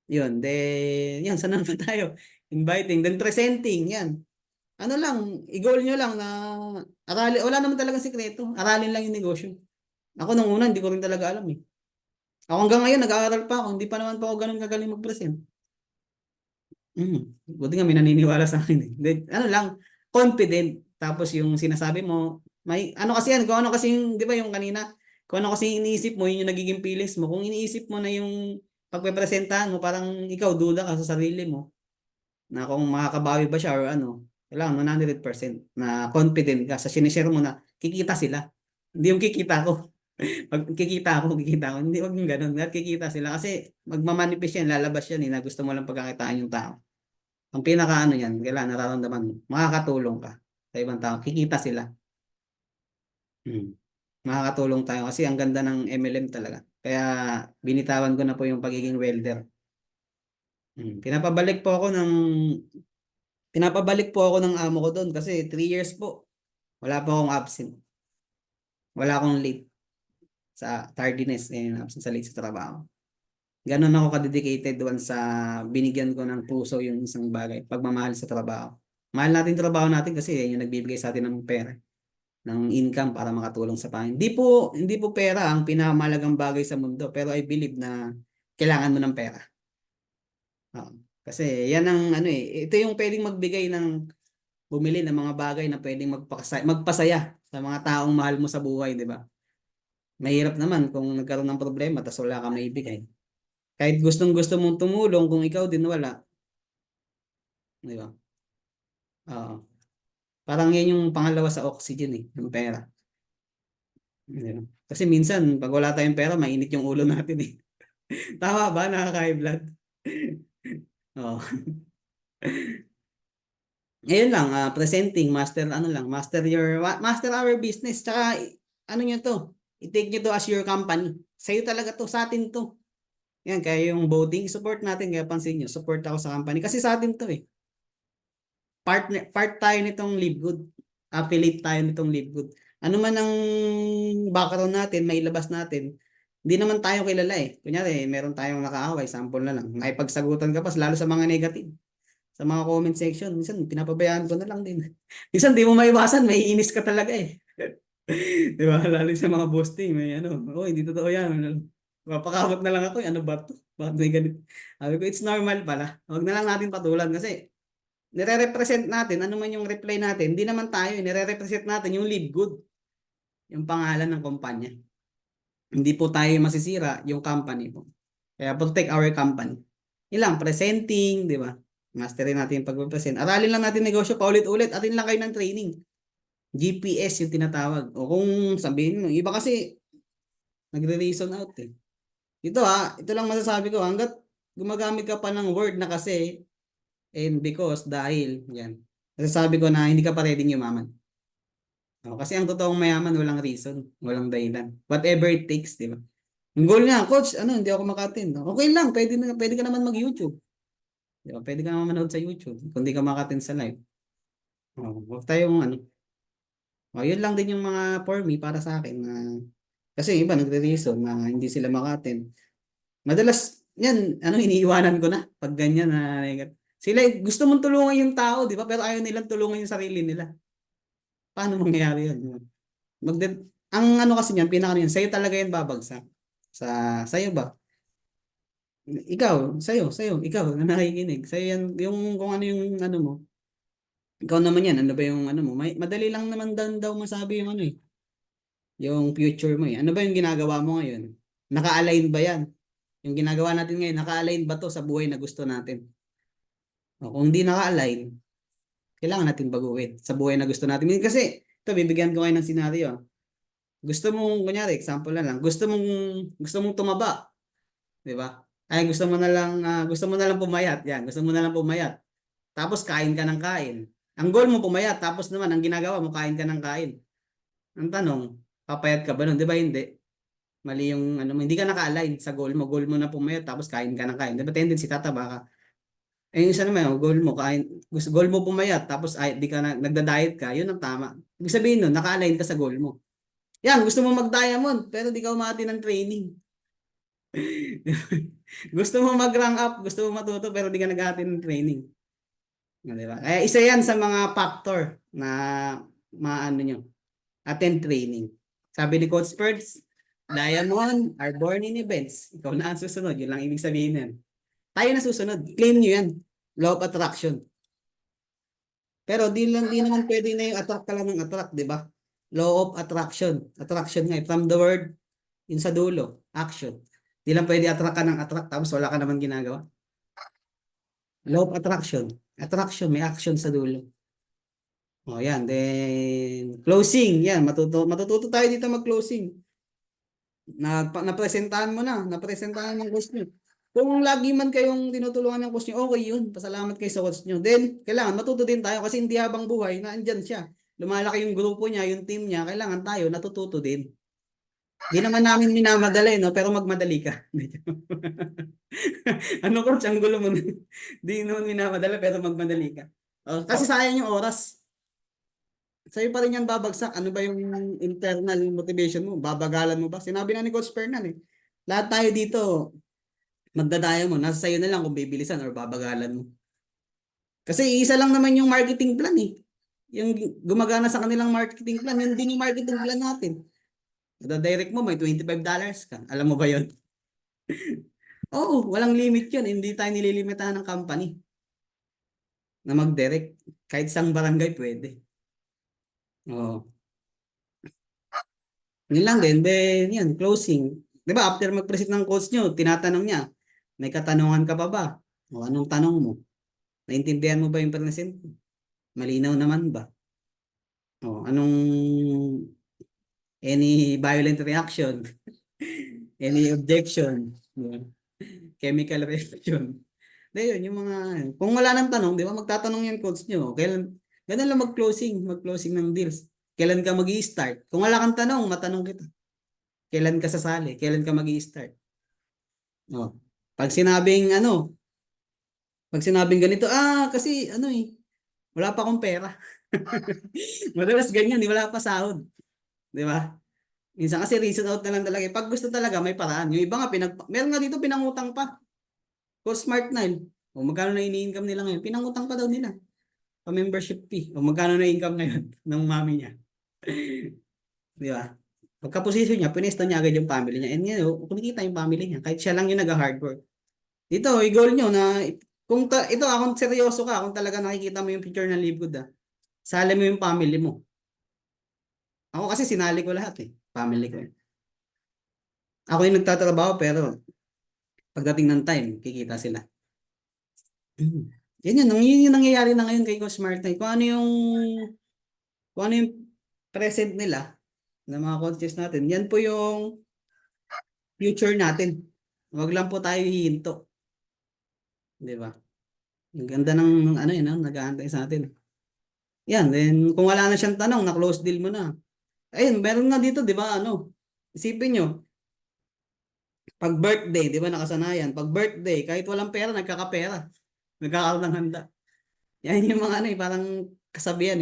Yun, then, yan, saan naman tayo? Inviting, then presenting, yan. Ano lang, i-goal nyo lang na aralin, wala naman talaga sikreto. Aralin lang yung negosyo. Ako nung una, hindi ko rin talaga alam eh. Ako hanggang ngayon, nag-aaral pa ako. Hindi pa naman pa ako ganun kagaling mag-present. Buti nga may naniniwala sa akin eh. Then, ano lang, confident. Tapos yung sinasabi mo, may, ano kasi yan, kung ano kasi yung, di ba yung kanina, kung ano kasi yung iniisip mo, yun yung nagiging feelings mo. Kung iniisip mo na yung pagpepresentahan mo, parang ikaw, duda ka sa sarili mo, na kung makakabawi ba siya or ano, kailangan 100% na confident ka sa sinishare mo na kikita sila. Hindi yung kikita ko. Pag kikita ako, hindi, wag yung ganun. At kikita sila kasi magmamanifest yan, lalabas yan na gusto mo lang pagkakitaan yung tao. Ang pinaka ano yan, kailangan nararamdaman mo, makakatulong ka sa ibang tao, kikita sila. Hmm. Makakatulong tayo kasi ang ganda ng MLM talaga. Kaya binitawan ko na po yung pagiging welder. Pinapabalik po ako ng amo ko doon kasi 3 years po. Wala po akong absent. Wala akong late sa tardiness, absent sa late sa trabaho. Ganon ako ka-dedicated doon sa binigyan ko ng puso yung isang bagay, pagmamahal sa trabaho. Mahal natin yung trabaho natin kasi yan yung nagbibigay sa atin ng pera, ng income para makatulong sa pamilya. Hindi po pera ang pinakamalagang bagay sa mundo, pero I believe na kailangan mo ng pera. Oo. Kasi yan ang ano ito yung pwedeng magbigay ng bumili ng mga bagay na pwedeng magpasaya sa mga taong mahal mo sa buhay, di ba? Mahirap naman kung nagkaroon ng problema tapos wala kang maibigay. Kahit gustong-gusto mong tumulong kung ikaw din wala, di ba? Oo. Parang yan yung pangalawa sa oxygen yung pera. Di ba? Kasi minsan, pag wala tayong pera, mainit yung ulo natin eh. Tama ba? Nakaka-high blood. Oo. Ngayon lang, presenting, master master our business. Tsaka, ano nyo to? I-take nyo to as your company. Sa'yo talaga to, sa atin to. Yan, kaya yung voting, support natin. Kaya pansin nyo, support ako sa company. Kasi sa atin to eh. Part tayo nitong Live Good. Affiliate tayo nitong Live Good. Ano man ang background natin, mailabas natin, hindi naman tayo kilala eh. Kunyari, meron tayong nakaaway, sample na lang. Nakipagsagutan ka pa, lalo sa mga negative. Sa mga comment section, minsan pinapabayaan ko na lang din. Minsan di mo maiwasan, may inis ka talaga eh. Di ba? Lalo sa mga boasting, may ano, oh, hindi totoo yan. Papakamot na lang ako, ano ba to? Bakit may ganito? Sabi ko, it's normal pala. Huwag na lang natin patulan kasi nire-represent natin, ano man yung reply natin, hindi naman tayo, nire-represent natin yung Live Good, yung pangalan ng kumpanya. Hindi po tayo masisira, yung company po. Kaya protect our company. Ilang presenting, di ba? Masterin natin yung pag-present. Aralin lang natin negosyo paulit-ulit. Atin lang kayo ng training. GPS yung tinatawag. O kung sabihin mo, iba kasi nagre-reason out eh. Ito lang masasabi ko. Hanggat gumagamit ka pa ng word na kasi and because, dahil, yan. Masasabi ko na hindi ka pa ready yumaman. Kasi ang totoong mayaman, walang reason, walang dahilan. Whatever it takes, di ba? Yung goal nga, coach, hindi ako makatin. Okay lang, pwede ka naman mag-YouTube. Di ba? Pwede ka naman manood sa YouTube kung di ka makatin sa live. Huwag tayong yun lang din yung mga for me para sa akin na kasi iba nagre-reason na hindi sila makatin. Madalas yan, iniiwanan ko na pag ganyan na sila gusto mong tulungan yung tao, di ba? Pero ayaw nilang tulungan yung sarili nila. Paano mangyayari yun? Ang kasi niyan, pinaka niyan, sa'yo talaga yan babagsak. Sa'yo ba? Sa'yo, ikaw na nakikinig. Sa'yo yan, yung kung ano yung ano mo. Ikaw naman yan, ano ba yung ano mo? Madali lang naman daw masabi yung yung future mo eh. Ano ba yung ginagawa mo ngayon? Naka-align ba yan? Yung ginagawa natin ngayon, naka-align ba to sa buhay na gusto natin? Kung hindi naka-align, kailangan natin baguhin sa buhay na gusto natin. Kasi, ito, bibigyan ko kayo ng senaryo. Gusto mong, kunyari, example na lang, gusto mong tumaba, di ba? Ay, gusto mo na lang pumayat. Yan, gusto mo na lang pumayat. Tapos kain ka ng kain. Ang goal mo pumayat, tapos naman ang ginagawa mo kain ka ng kain. Ang tanong, papayat ka ba nun? Di ba hindi? Mali yung hindi ka naka-align sa goal mo. Goal mo na pumayat tapos kain ka ng kain. Di ba tendency tataba ka? Eh, yung isa naman, goal mo, goal mo pumayat, tapos ay, di ka nagda-diet ka, yun ang tama. Ibig sabihin nun, naka-align ka sa goal mo. Yan, gusto mo mag-diamond, pero di ka umati ng training. Gusto mo mag-rank up, gusto mo matuto, pero di ka nag-ati ng training. Di ba? Kaya isa yan sa mga factor na maano nyo, attend training. Sabi ni Coach Spurts, Diamond are born in events. Ikaw na ang susunod. Yun lang ibig sabihin yan. Tayo na susunod. Claim nyo yan. Law of attraction. Pero di naman pwede na yung attract ka lang ng attract, di ba? Law of attraction. Attraction nga. From the word, yun sa dulo, action. Di lang pwede attract ka ng attract tapos wala ka naman ginagawa. Law of attraction. Attraction, may action sa dulo. O yan, then closing. Yan, matututo tayo dito mag-closing. Napresentahan mo na, napresentahan yung coach nyo. Kung lagi man kayong tinutulungan ng coach nyo, okay yun. Pasalamat kayo sa coach nyo. Then, kailangan matuto din tayo kasi hindi habang buhay, naandyan siya. Lumalaki yung grupo niya, yung team niya, kailangan tayo natututo din. Hindi naman namin minamadali, no? Pero magmadali ka. Ano coach, ang gulo mo. Hindi naman minamadali, pero magmadali ka. Kasi sayang yung oras. Sa'yo pa rin yan babagsak. Ano ba yung internal motivation mo? Babagalan mo ba? Sinabi na ni Coach Fernan eh. Lahat tayo dito, magdadaya mo. Nasa sa'yo na lang kung bibilisan or babagalan mo. Kasi isa lang naman yung marketing plan eh. Yung gumagana sa kanilang marketing plan, yun din yung marketing plan natin. Direct mo, may $25 ka. Alam mo ba yun? Oo, walang limit yun. Hindi tayo nililimitahan ng company na mag-direct. Kahit isang barangay pwede. Oo. Yun lang din. Then, yan, closing. Di ba, after mag-present ng coach nyo, tinatanong niya, may katanungan ka pa ba? O anong tanong mo? Naintindihan mo ba yung present? Malinaw naman ba? O anong any violent reaction? Any objection? Yan. Chemical reaction? Di yun, yung mga, kung wala nang tanong, di ba, magtatanong yung coach nyo. Kailan, ganun lang mag-closing ng deals. Kailan ka mag-i-start? Kung wala kang tanong, matanong kita. Kailan ka sasali? Kailan ka mag-i-start? Oh. Pag sinabing ano, pag sinabing ganito, kasi ano eh, wala pa akong pera. Madalas ganyan, wala pa sahod. Di ba? Minsan kasi reason out na lang talaga. Pag gusto talaga, may paraan. Yung iba nga, meron nga dito pinangutang pa. O Smart Nile. O magkano na ini-income nila ngayon? Pinangutang pa daw nila. Pa-membership fee. O magkano na income ngayon ng mami niya. Di ba? Pagka-position niya, pinesto niya agad yung family niya. And yun, kumikita yung family niya. Kahit siya lang yung nag-hard work. Ito, i-goal nyo na, kung ito, kung seryoso ka, kung talaga nakikita mo yung picture ng Live Good, sali mo yung family mo. Ako kasi sinali ko lahat eh. Family ko. Ako yung nagtatrabaho pero pagdating ng time, kikita sila. Yan yun yung nangyayari na ngayon kay Coach Martin. Kung ano yung present nila ng mga coaches natin, yan po yung future natin. Huwag lang po tayo hihinto. Di ba? Ang ganda ng ano yun, nag-aantay sa atin. Yan, then kung wala na siyang tanong, na-close deal mo na. Ayun, meron nga dito, di ba, isipin nyo, pag birthday, di ba, nakasanayan, pag birthday, kahit walang pera, nagkakapera. Nagkakaroon ng handa. Yan yung mga parang kasabihan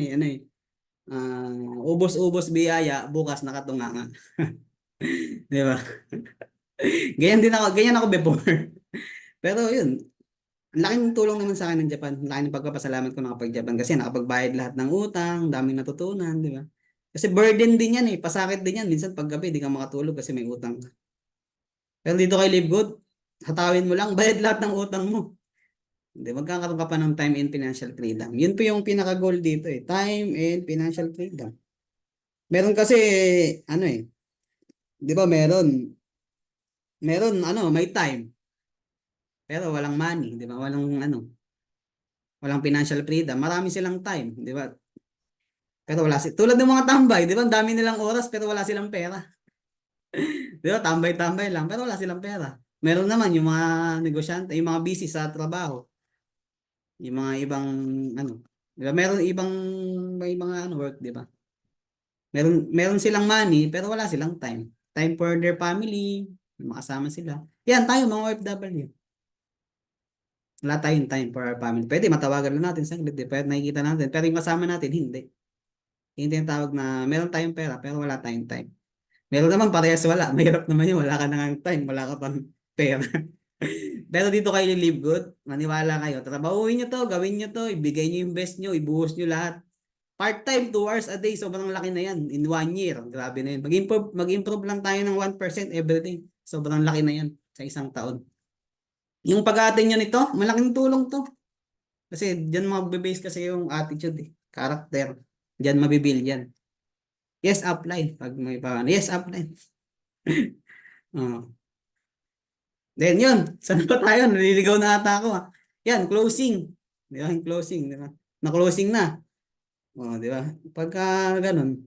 ubos-ubos biyaya, bukas nakatunganga. Di ba? Ganyan ako before. Pero yun, laking tulong naman sa akin ng Japan. Laking pagpapasalamat ko nakapag-Japan kasi nakapagbayad lahat ng utang, daming natutunan, di ba? Kasi burden din yan eh, pasakit din yan. Minsan pag gabi, di ka makatulog kasi may utang ka. Pero dito kay Live Good, hatawin mo lang, bayad lahat ng utang mo. Hindi, magkakaroon ka pa ng time and financial freedom. Yun po yung pinaka-goal dito eh, time and financial freedom. Meron kasi, ano eh, di ba meron, may time, pero walang money, di ba? Walang financial freedom. Marami silang time, di ba? Pero tulad ng mga tambay, di ba? Ang dami nilang oras pero wala silang pera. Di ba? Tambay-tambay lang pero wala silang pera. Meron naman yung mga negosyante, yung mga busy sa trabaho. Yung mga ibang di ba? May mga work, di ba? Meron silang money pero wala silang time. Time for their family, makasama sila. Yan tayo mga OFW. Wala tayong time for our family. Pwede matawagan lang natin saglit, pwede nakikita natin. Pero yung kasama natin, hindi. Yung tinatawag na meron tayong pera pero wala tayong time. Meron naman parehas wala. Mahirap naman yun. Wala ka na ng time. Wala ka pang pera. Pero dito kayo live good. Maniwala kayo. Trabahuin nyo to. Gawin nyo to. Ibigay nyo yung best nyo. Ibuhos nyo lahat. Part-time, 2 hours a day. Sobrang laki na yan. In 1 year. Grabe na yan. Mag-improve lang tayo ng 1% everything. Sobrang laki na yan sa isang taon. Yung pag-aatin nyo nito, malaking tulong to. Kasi dyan magbe-base kasi yung attitude eh. Character. Dyan mabibuild yan. Yes, apply. Pag may pa, yes, apply. Oh. Then yun, saan pa tayo? Naliligaw na ata ako. Ah. Yan, closing. Di ba? Yung closing, di ba? Na-closing na. Oh, di ba? Pagka ganun.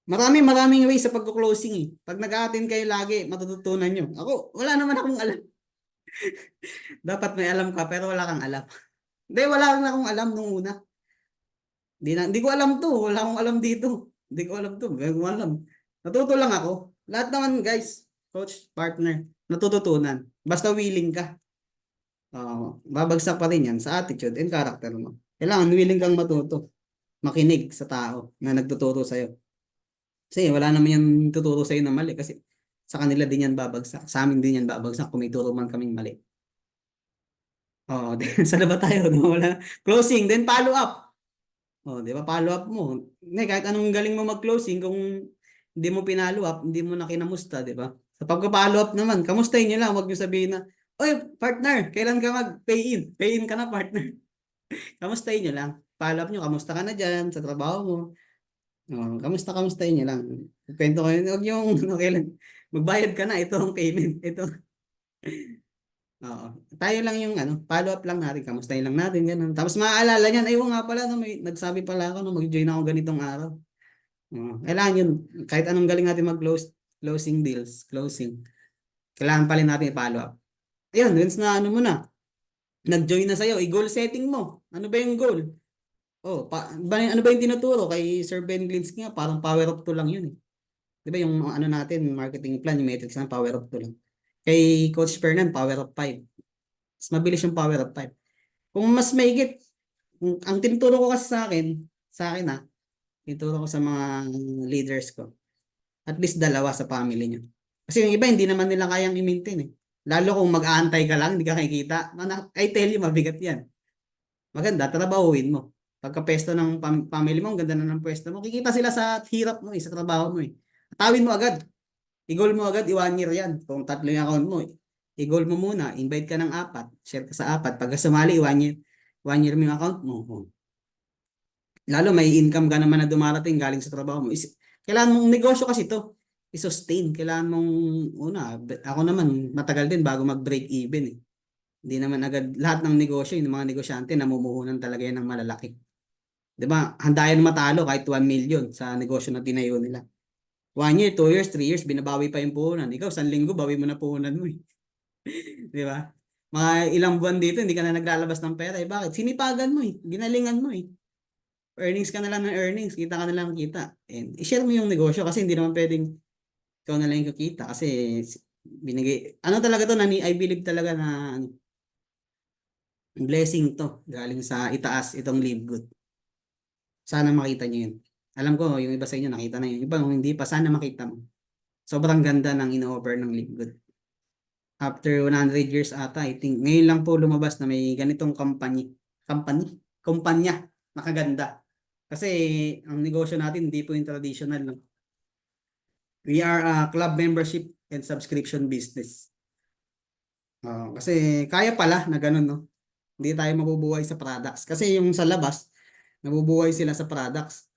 Maraming ways sa pagko-closing eh. Pag nag-a-attend kayo lagi, matututunan nyo. Ako, wala naman akong alam. Dapat may alam ka, pero wala kang alam. Hindi, wala lang akong alam nung una. Hindi ko alam to. Wala akong alam dito. Hindi ko alam to. Hindi ko alam. Natuto lang ako. Lahat naman guys, coach, partner, natututunan. Basta willing ka. Babagsak pa rin yan sa attitude and character mo. Kailangan willing kang matuto. Makinig sa tao na nagtuturo sa'yo. Kasi wala naman yan tuturo sa'yo na mali kasi sa kanila din yan babagsak. Sa amin din yan babagsak kung may turo man kaming mali. Saan na ba tayo? No? Wala. Closing, then follow up. Di ba? Follow up mo. Kahit anong galing mo mag-closing, kung hindi mo pinalo up, hindi mo na kinamusta, di ba? Sa pagka-follow up naman, kamustahin nyo lang. Huwag nyo sabihin na, oy, partner, kailan ka mag-pay in? Pay in ka na, partner. Kamustahin nyo lang. Follow up nyo, kamusta ka na dyan sa trabaho mo? Kamustahin nyo lang. Kwento kayo, huwag nyo, kailan, magbayad ka na, ito ang payment. Ito. Oo. Tayo lang yung follow up lang natin, kamustahin lang natin, ganun. Tapos maaalala niyan, ayun nga pala, no, may nagsabi pala ako, no, mag-join ako ganitong araw. Kailangan yun, kahit anong galing natin closing deals, closing, kailangan pa rin natin i-follow up. Ayun, once na mo na, nag-join na sa'yo, i-goal setting mo. Ano ba yung goal? Ano ba yung tinuturo kay Sir Ben Glinsky nga, parang power up to lang yun eh. Di ba yung natin, marketing plan, yung metrics na power up to lang. Kay Coach Fernan, power up 5. Mas mabilis yung power up 5. Kung mas maigit, ang tinuturo ko kasi sa akin tinuturo ko sa mga leaders ko, at least 2 sa family nyo. Kasi yung iba, hindi naman nila kayang i-maintain eh. Lalo kung mag-aantay ka lang, hindi ka kikita. I tell you, mabigat yan. Maganda, trabahuin mo. Pagka pwesto ng family mo, ang ganda na ng pwesto mo, kikita sila sa hirap mo sa trabaho mo eh. Tawin mo agad. I-goal mo agad, i-1 year yan. Kung 3 yung account mo, i-goal mo muna, invite ka ng 4, share ka sa 4. Pagka sumali, 1 year, 1 year mo yung account mo. Lalo may income ka naman na dumarating galing sa trabaho mo. Kailangan mong negosyo kasi to i-sustain. Kailangan mong, ako naman, matagal din bago mag-break even eh. Hindi naman agad, lahat ng negosyo, yung mga negosyante, namumuhunan talaga yan ng malalaki. Diba? Handa yan matalo kahit 1 million sa negosyo na tinayo nila. 1 year, 2 years, 3 years, binabawi pa yung puhunan. Ikaw, 1 linggo, bawi mo na puhunan mo eh. Di ba? Mga ilang buwan dito, hindi ka na naglalabas ng pera. Eh, bakit? Sinipagan mo eh. Ginalingan mo eh. Earnings ka na lang ng earnings. Kita ka na lang kita. And i-share mo yung negosyo kasi hindi naman pwedeng ikaw na lang yung kikita. Kasi binigay, talaga to, I believe talaga na blessing to. Galing sa itaas, itong live good. Sana makita nyo yun. Alam ko, yung iba sa inyo nakita na yun. Iba, hindi pa, sana makita mo. Sobrang ganda ng in-offer ng live good. After 100 years ata, I think, ngayon lang po lumabas na may ganitong kumpanya, nakaganda. Kasi, ang negosyo natin, hindi po yung traditional. No? We are a club membership and subscription business. Kasi, kaya pala na ganun, no? Hindi tayo mabubuhay sa products. Kasi yung sa labas, nabubuhay sila sa products.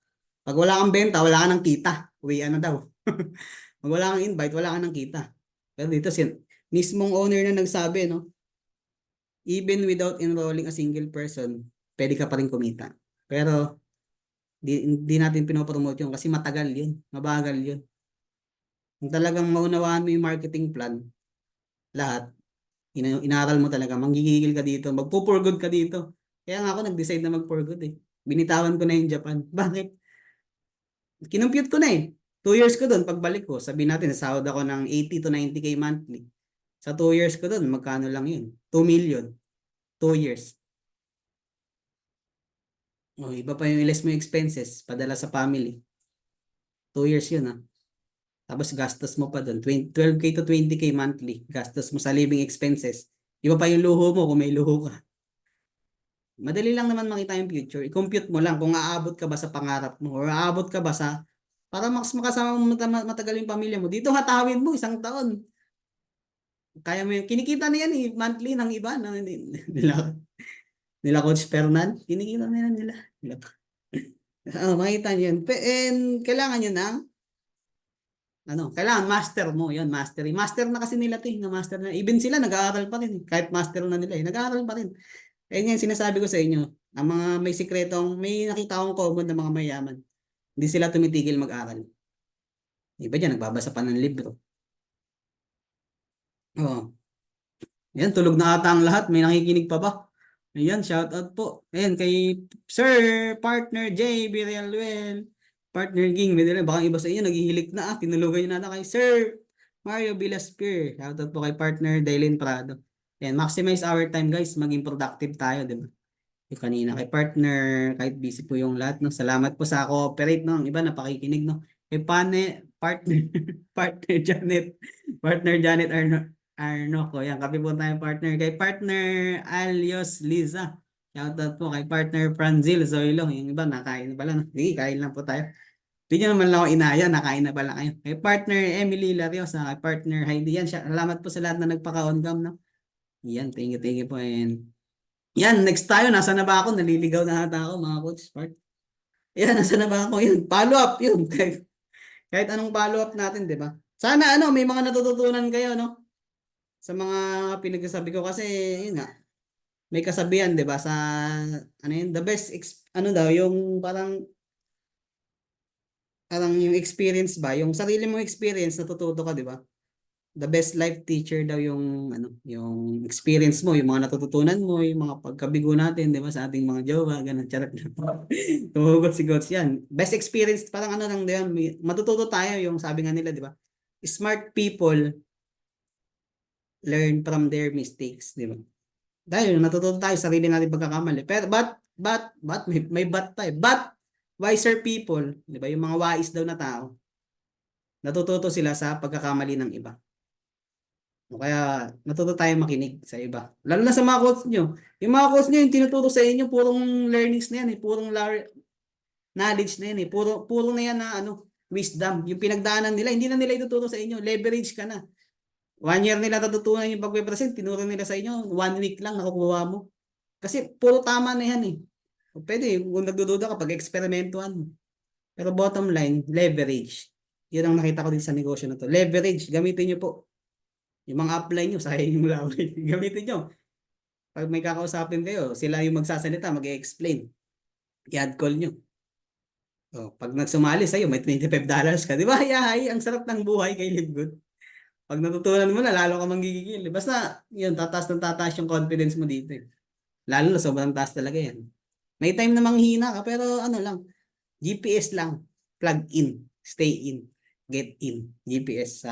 Pag wala kang benta, wala ka ng kita. Uwi na daw. Pag wala kang invite, wala ka ng kita. Pero dito, mismong owner na nagsabi, no? Even without enrolling a single person, pwede ka pa rin kumita. Pero, di natin pinopromote yun kasi matagal yun. Mabagal yun. Kung talagang maunawaan mo yung marketing plan, lahat, inaral mo talaga, manggigigil ka dito, magpo-for good ka dito. Kaya nga ako nag-decide na mag-for good eh. Binitawan ko na yung Japan. Bakit? Kinumpute ko na eh. 2 years ko doon, pagbalik ko, sabihin natin, sahod ako ng 80 to 90K monthly. Sa 2 years ko doon, magkano lang yun? 2 million. 2 years. O, iba pa yung less mo yung expenses, padala sa family. 2 years yun, ah. Tapos gastos mo pa doon, 12K to 20K monthly. Gastos mo sa living expenses. Iba pa yung luho mo kung may luho ka. Madali lang naman makita yung future. I-compute mo lang kung aabot ka ba sa pangarap mo or aabot ka ba sa para mas makasama mo matagal yung pamilya mo. Dito hatawin mo 1 taon. Kaya mo yung kinikita na yan eh, monthly ng iba no? Nila, nila Coach Fernan. Kinikita na yan nila. Makita nyo yun. And kailangan nyo ng kailangan master mo, yun, mastery. Master na kasi nila 'to, na master na. Even sila nag-aaral pa rin, kahit master na nila, nag-aaral pa rin. Ayun yung sinasabi ko sa inyo, ang mga may sikretong, may nakita akong common na mga mayaman. Hindi sila tumitigil mag-aral. Iba diyan nagbabasa pa ng libro. Oh. Yan, tulog na ata ang lahat. May nakikinig pa ba? Ayan, shout out po. Ayan, kay Sir Partner J. Birialwell. Partner Ging. May dala, baka iba sa inyo, naghihilik na. Tinulugan nyo na kay Sir Mario Villaspir. Shout out po kay Partner Daylin Prado. Ayan, maximize our time guys. Maging productive tayo, di ba? Yung kanina kay partner, kahit busy po yung lahat, no? Salamat po sa cooperate, no? Ang iba napakikinig, no? Kay partner, partner Janet, partner Janet Arno ko. Yan, kape po tayo partner. Kay partner Alios Liza. Shoutout po kay partner Franzil Zoilo. Yung iba, nakain na pala, no? Sige, kain lang po tayo. Hindi nyo naman lang ako inaya, nakain na pala kayo. Kay partner Emily Lariosa, kay partner Heidi. Yan, salamat po sa lahat na nagpaka-on cam, no? Yan, thank you po. And yan, next tayo. Nasa na ba ako? Naliligaw na ata ako, mga coach. Part. Yan, nasa na ba ako? Yun, follow up. Yun. Kahit anong follow up natin, di ba? Sana may mga natututunan kayo, no? Sa mga pinagsasabi ko kasi, yun nga, may kasabihan, di ba? Sa, the best, ano daw, yung parang yung experience ba? Yung sarili mong experience, natututo ka, di ba? The best life teacher daw yung yung experience mo, yung mga natututunan mo, yung mga pagkabigo natin, 'di ba, sa ating mga jowa, ganun charot. Tumugot si Coach yan. Best experience parang lang diyan, matututo tayo yung sabi nga nila, 'di ba? Smart people learn from their mistakes, 'di ba? Dahil natututo tayo sa sarili natin pagkakamali. Pero but may but tayo. But wiser people, 'di ba? Yung mga wise daw na tao, natututo sila sa pagkakamali ng iba. O kaya natuto tayo makinig sa iba. Lalo na sa mga coach nyo. Yung mga coach nyo, yung tinuturo sa inyo, purong learnings na yan eh. Purong knowledge na yan eh. Puro na yan na wisdom. Yung pinagdaanan nila, hindi na nila ituturo sa inyo. Leverage ka na. 1 year nila natutunan yung pag-present, tinuro nila sa inyo, 1 week lang nakukuha mo. Kasi puro tama na yan eh. Pwede, kung nagdududa ka, pag-eksperimentuhan mo. Pero bottom line, leverage. Yun ang nakita ko din sa negosyo na to. Leverage, gamitin nyo po. Yung mga upline nyo, sayang yung laway. Gamitin nyo. Pag may kakausapin kayo, sila yung magsasalita, mag-explain. I-add call nyo. O, pag nagsumali sa'yo, may $25 ka. Di ba? Yahay, ang sarap ng buhay kay Live Good. Pag natutunan mo na, lalo ka manggigigil. Basta, yun, tataas ng tataas yung confidence mo dito. Lalo na, sobrang taas talaga yan. May time na manghina ka, pero lang, GPS lang. Plug in. Stay in. Get in. GPS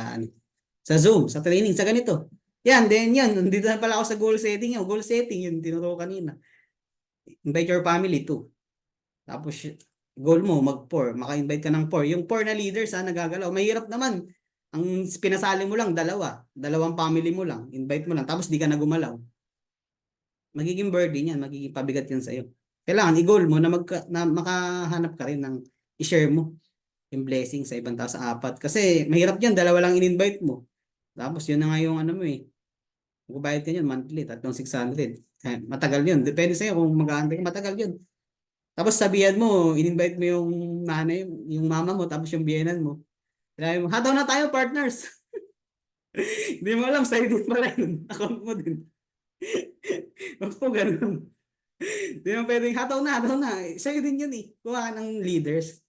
sa Zoom, sa training, sa ganito. Yan, yan. Nandito na pala ako sa goal setting. Yung goal setting, yun, tinuro kanina. Invite your family too. Tapos, goal mo, mag-pour. Maka-invite ka ng pour. Yung pour na leaders, nagagalaw. Mahirap naman. Ang pinasali mo lang, dalawang family mo lang. Invite mo lang. Tapos, di ka na gumalaw. Magiging burden yan. Magiging pabigat yan sa'yo. Kailangan, i-goal mo na makahanap ka rin ng i-share mo yung blessing sa ibang tao sa apat. Kasi, mahirap yan. Dalawa lang in-invite mo. Tapos yun na nga yung mo eh. Magbabayad ka yun monthly, 3,600. Matagal yun. Depende sa'yo kung mag-aantay ka, matagal yun. Tapos sabihan mo, in-invite mo yung nanay, yung mama mo, tapos yung biyenan mo. Sabi mo, hataw na tayo partners. Hindi mo alam, sa'yo din pala yun. Account mo din. Wag po ganun. Hindi mo pwedeng, hataw na. Sa'yo din yun eh. Kuha ka ng leaders.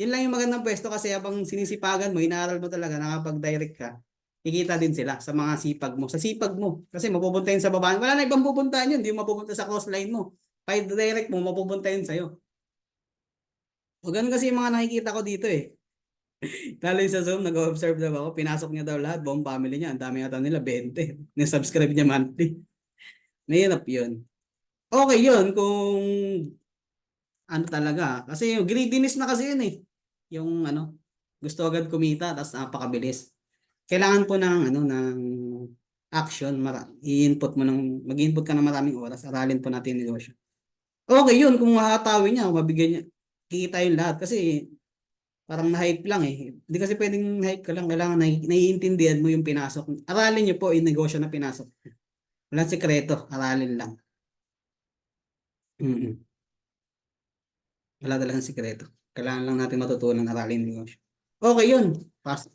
Yun lang yung magandang pwesto kasi habang sinisipagan mo, inaaral mo talaga, nakapag-direct ka, kikita din sila sa mga sipag mo. Sa sipag mo. Kasi mapupunta yun sa babaan. Wala na ibang pupuntahan yun. Hindi mo mapupunta sa crossline mo. Pa-direct mo, mapupunta yun sa'yo. O ganun kasi yung mga nakikita ko dito eh. Lalo yung sa Zoom, nag-observe daw ako. Pinasok niya daw lahat, buong family niya. Ang dami yata nila, 20. Nisubscribe niya monthly. Mahirap yun. Okay yun kung ano talaga. Kasi yung greediness na kasi yun eh. Yung ano, gusto agad kumita, tapos napakabilis. Kailangan po ng ano ng action, i-input mo mag-input ka ng maraming oras, aralin po natin yung negosyo. Okay yun kung mahatawin niya, mabigyan niya, kikita yung lahat kasi parang na-hype lang eh. Hindi kasi pwedeng hype ka lang, kailangan naiintindihan mo yung pinasok. Aralin niyo po yung negosyo na pinasok. Walang sikreto, aralin lang. Mm-mm. Wala talagang sikreto. Kailangan lang natin matutunan aralin yung negosyo. Okay yun.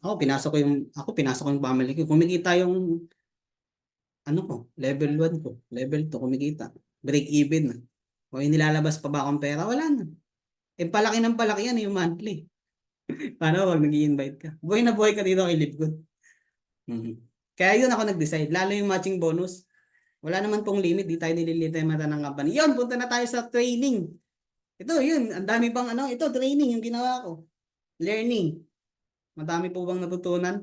Pinasok ko yung family ko. Kumikita yung ano ko, level 1 ko, level 2 kumikita. Break even na. O yung nilalabas pa ba akong pera? Wala na. Eh palaki ng palaki yan yung monthly. Paano wag nag-i-invite ka? Buhay na buhay ka dito kay Livegood. Mhm. Kaya yun ako nag-decide. Lalo yung matching bonus. Wala naman pong limit. Di tayo nililita yung mata ng company. Yun, punta na tayo sa training. Ito, yun. Ang dami pang ano. Ito, training yung ginawa ko. Learning. Madami po bang natutunan?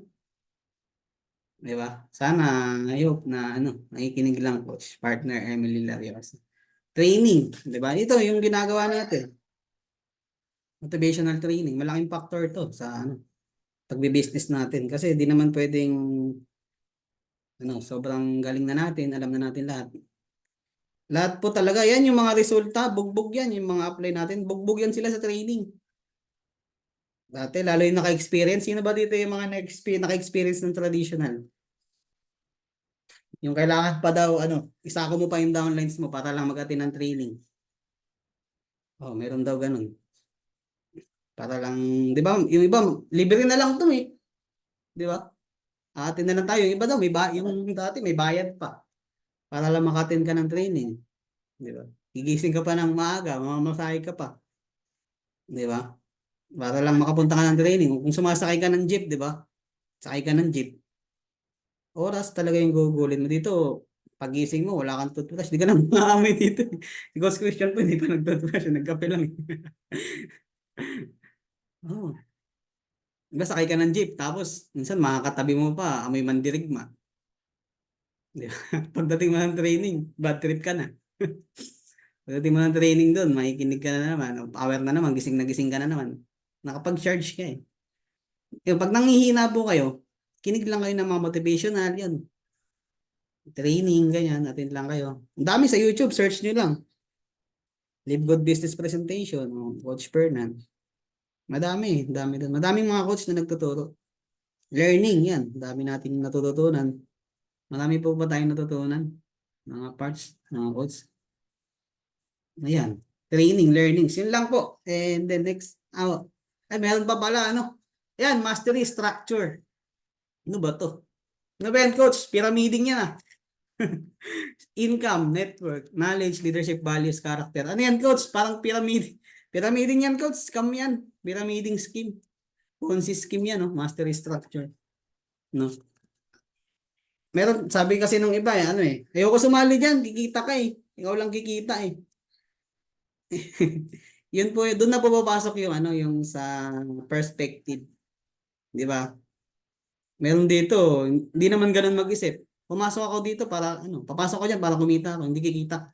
Di ba? Sana, I hope na ano, nakikinig lang coach, partner Emily Larios. Training, di ba? Ito yung ginagawa natin. Motivational training. Malaking factor to sa ano, pagbi-business natin. Kasi di naman pwedeng ano, sobrang galing na natin, alam na natin lahat. Lahat po talaga, yan yung mga resulta, bugbog yan, yung mga apply natin, bugbog yan sila sa training. Dati, lalo yung naka-experience. Sino ba dito yung mga naka-experience ng traditional? Yung kailangan pa daw, ano, isako mo pa yung downlines mo para lang mag-attend ng training. Oh, meron daw ganun. Para lang, di ba, yung iba, libre na lang to eh. Di ba? Atin na lang tayo. Yung iba daw, yung dati may bayad pa. Para lang makatin ka ng training. Di ba? Gigising ka pa ng maaga, mamamasahe ka pa. Di ba? Para lang makapunta ka ng training. Kung sumasakay ka ng jeep, di ba? Sakay ka ng jeep. Oras talaga yung gugulin mo dito. Pagising mo, wala kang toothbrush. Di ka na maamoy dito. Si Ghost Christian po, hindi pa nag-toothbrush. Nagkape lang. Oh. Diba, sakay ka ng jeep. Tapos, minsan makakatabi mo pa, amoy mandirigma. Di ba? Pagdating mo ng training, bad trip ka na. Pagdating mo ng training doon, makikinig ka na naman. Power na naman, gising na gising ka na naman. Nakapag-charge ka eh. Yung pag nanghihina po kayo, kinig lang kayo ng mga motivational, yun. Training, ganyan, attend lang kayo. Ang dami sa YouTube, search nyo lang. Live Good Business Presentation, Coach Fernan. Dami doon. Madaming mga coach na nagtuturo. Learning, yan. Dami nating natututunan. Marami po ba tayong natutunan? Mga parts, mga coach. Ayan. Training, learnings. Yun lang po. And then next, ay, meron pa pala, ano? Ayan, mastery structure. Ano ba to? Ano ba yan, coach? Pyramiding yan ah. Income, network, knowledge, leadership, values, character. Ano yan, coach? Parang pyramid. Pyramiding yan, coach. Scam yan. Pyramiding scheme. Ponzi scheme yan, no? Mastery structure. No? Meron, sabi kasi nung iba, ano eh, ayoko sumali dyan, kikita ka eh. Ikaw lang kikita eh. Yun po, doon na po papasok yung ano, yung sa perspective. Di ba? Meron dito, hindi naman ganun mag-isip. Pumasok ako dito para, ano, papasok ko dyan para kumita ako, hindi kikita.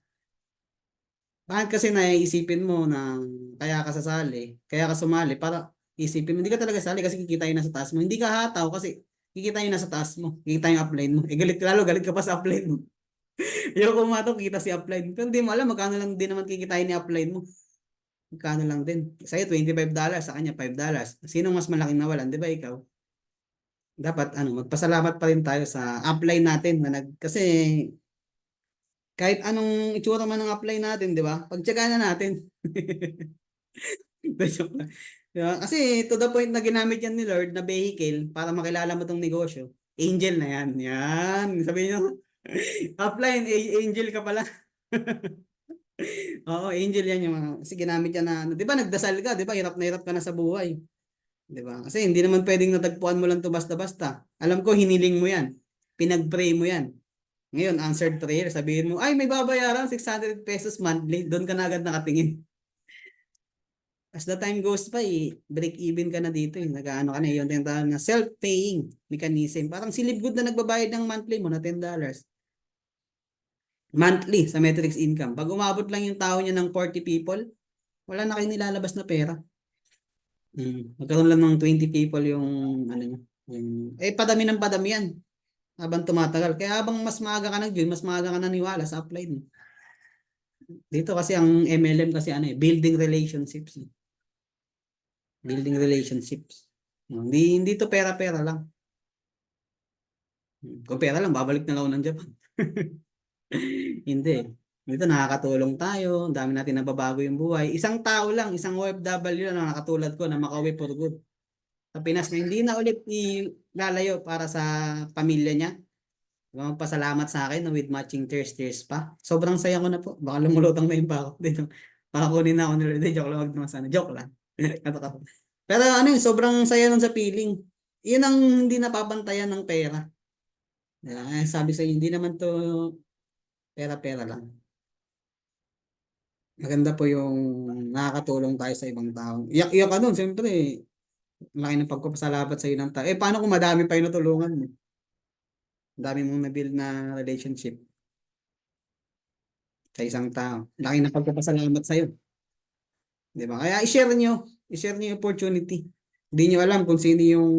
Bakit kasi naiisipin mo na kaya ka sasali, kaya ka sumali, para isipin mo, hindi ka talaga sali kasi kikitain na sa taas mo. Hindi ka hataw kasi kikitain na sa taas mo, kikita yung upline mo. Eh galit, lalo galit ka pa sa upline mo. Yung kumatok, kita si upline. Pero hindi mo alam, magkano lang din naman kikitain ni upline mo. Magkano lang din. Sa'yo, $25, sa kanya, $5. Sino mas malaking nawalan? Di ba ikaw? Dapat, ano, magpasalamat pa rin tayo sa upline natin na kasi kahit anong itsura man ng apply natin, di ba? Pagtyagaan na natin. Joke lang. Di ba? Kasi to the point na ginamit yan ni Lord na vehicle para makilala mo tong negosyo. Angel na yan. Yan. Sabihin nyo, upline, angel ka pala. Oo, angel yan yung mga, kasi ginamit yan na, ano, di ba nagdasal ka, di ba? Hirap na hirap ka na sa buhay. Di ba? Kasi hindi naman pwedeng natagpuan mo lang to basta-basta. Alam ko, hiniling mo yan. Pinag-pray mo yan. Ngayon, answered prayer, sabihin mo, ay, may babayaran, 600 pesos monthly. Doon ka na agad nakatingin. As the time goes by, break even ka na dito. Nag-ano ka na, yung tinatawag na self-paying mechanism. Parang si Livegood na nagbabayad ng monthly mo na $10. monthly sa Metrics Income. Pag umabot lang yung tao niya ng 40 people, wala na kayong nilalabas na pera. Magkaroon lang ng 20 people yung ano niya. Padami ng padami yan habang tumatagal. Kaya habang mas maaga ka nag-join, mas maaga ka naniwala sa upline mo. Dito kasi ang MLM kasi ano building relationships. Building relationships. Hindi to pera-pera lang. Kung pera lang, babalik na lang ako ng Japan. Hindi. Dito nakakatulong tayo, ang dami natin nababago yung buhay. Isang tao lang, isang OFW lang na nakatulad ko na makauwi for good. Sa Pinas na hindi na ulit lalayo para sa pamilya niya. Magpasalamat sa akin with matching tears pa. Sobrang saya ko na po. Baka lumulutang na yung pa ako. Dito. Baka kunin na ako nila. Joke lang. Wag naman sana. Joke lang. Pero ano yun, sobrang saya nun sa feeling. Yun ang hindi napapantayan ng pera. Sabi sa inyo, hindi naman to pera-pera lang. Maganda po yung nakakatulong tayo sa ibang tao. Iyak-iyak ka nun, siyempre. Laki ng pagpapasalamat sa iyo ng tao. Paano kung madami pa yung natulungan mo? Dami mong na-build na relationship sa isang tao. Laki ng pagpapasalamat sa iyo. Di ba? Kaya i-share niyo yung opportunity. Hindi niyo alam kung sino yung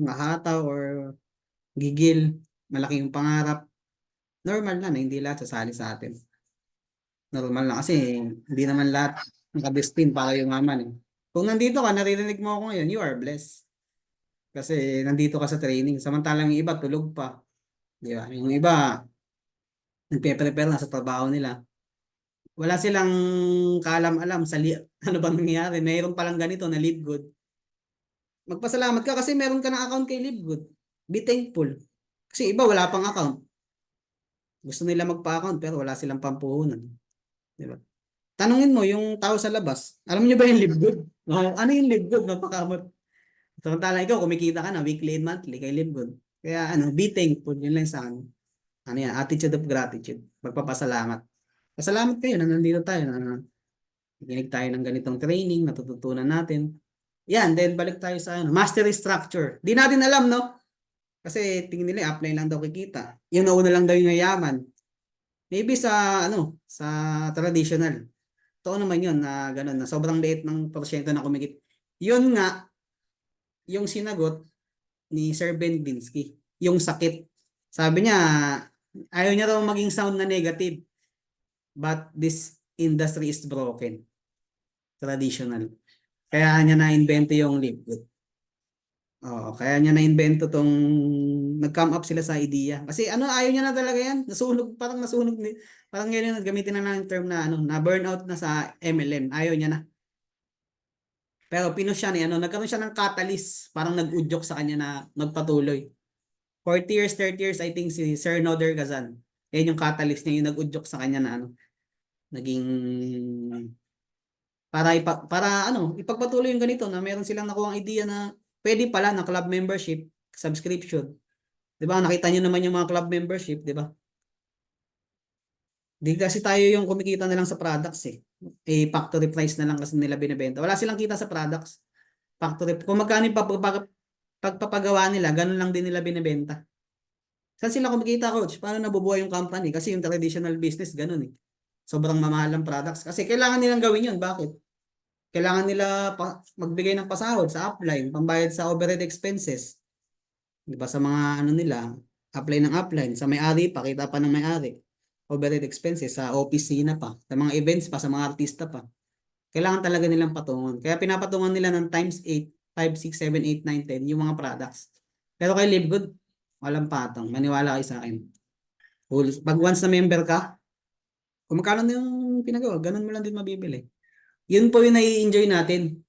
mahataw or gigil, malaki yung pangarap. Normal na hindi lahat sasali sa atin. Normal na kasi hindi naman lahat nakadestin para yumaman eh. Kung nandito ka, naririnig mo ako ngayon, you are blessed. Kasi nandito ka sa training. Samantalang yung iba tulog pa. Di ba? Yung iba nagpe-prepare na sa trabaho nila. Wala silang kaalam-alam sa ano bang nangyayari. Mayroon palang ganito na Live Good. Magpasalamat ka kasi meron ka ng account kay Live Good. Be thankful. Kasi iba wala pang account. Gusto nila magpa-account pero wala silang pampuhunan. Di ba? Tanungin mo yung tao sa labas. Alam niyo ba yung Live Good? Ano yung Live Good? Napakamot. Samantala ikaw, kumikita ka na weekly and monthly kay Live Good. Kaya be thankful. Yun lang sa ano yan, attitude of gratitude. Magpapasalamat. Pasalamat kayo na nandito tayo na nakikinig tayo ng ganitong training, natututunan natin. Yan, then balik tayo sa mastery structure. Di natin alam, no? Kasi tingin nila, apply lang daw kikita. Yung nauna lang daw yung yayaman. Maybe sa traditional. Totoo naman yun na gano'n, na sobrang liit ng porsyento na kumikit. Yun nga, yung sinagot ni Sir Ben Binsky. Yung sakit. Sabi niya, ayaw niya raw maging sound na negative. But this industry is broken. Traditional. Kaya niya na-invento yung Live Good. Kaya niya na-invento tong nag-come up sila sa idea. Kasi ayaw niya na talaga yan. Nasunog, parang nasunog. Parang ngayon yung gamitin na ng term na na burnout na sa MLM. Ayaw niya na. Pero pinush siya nagkaroon siya ng catalyst. Parang nag-udyok sa kanya na magpatuloy. 40 years, 30 years, I think si Sir Noder Kazan. Yan yung catalyst niya, yung nag-udyok sa kanya na naging para ipagpatuloy yung ganito na meron silang nakuhang idea na pwede pala na club membership, subscription. 'Di ba? Nakita niyo naman yung mga club membership, 'di ba? Di kasi tayo yung kumikita na lang sa products eh. Factory price na lang kasi nila binebenta. Wala silang kita sa products. Factory, kung magkano yung pagpapagawa nila, ganun lang din nila binebenta. Saan sila kumikita, coach? Paano nabubuhay yung company? Kasi yung traditional business, ganun eh. Sobrang mamahal ng products. Kasi kailangan nilang gawin yun. Bakit? Kailangan nila magbigay ng pasahod sa upline, pambayad sa overhead expenses. Di ba sa mga nila, upline, sa may-ari pa, kita pa ng may-ari. Overhead expenses sa opisina pa, sa mga events pa, sa mga artista pa. Kailangan talaga nilang patungan. Kaya pinapatungan nila ng times 8, 5, 6, 7, 8, 9, 10 yung mga products. Pero kay Live Good, walang patong. Maniwala kayo sa akin. Pag once na member ka, kung magkano na yung pinagawa, ganun mo lang din mabibili. Yun po yung nai-enjoy natin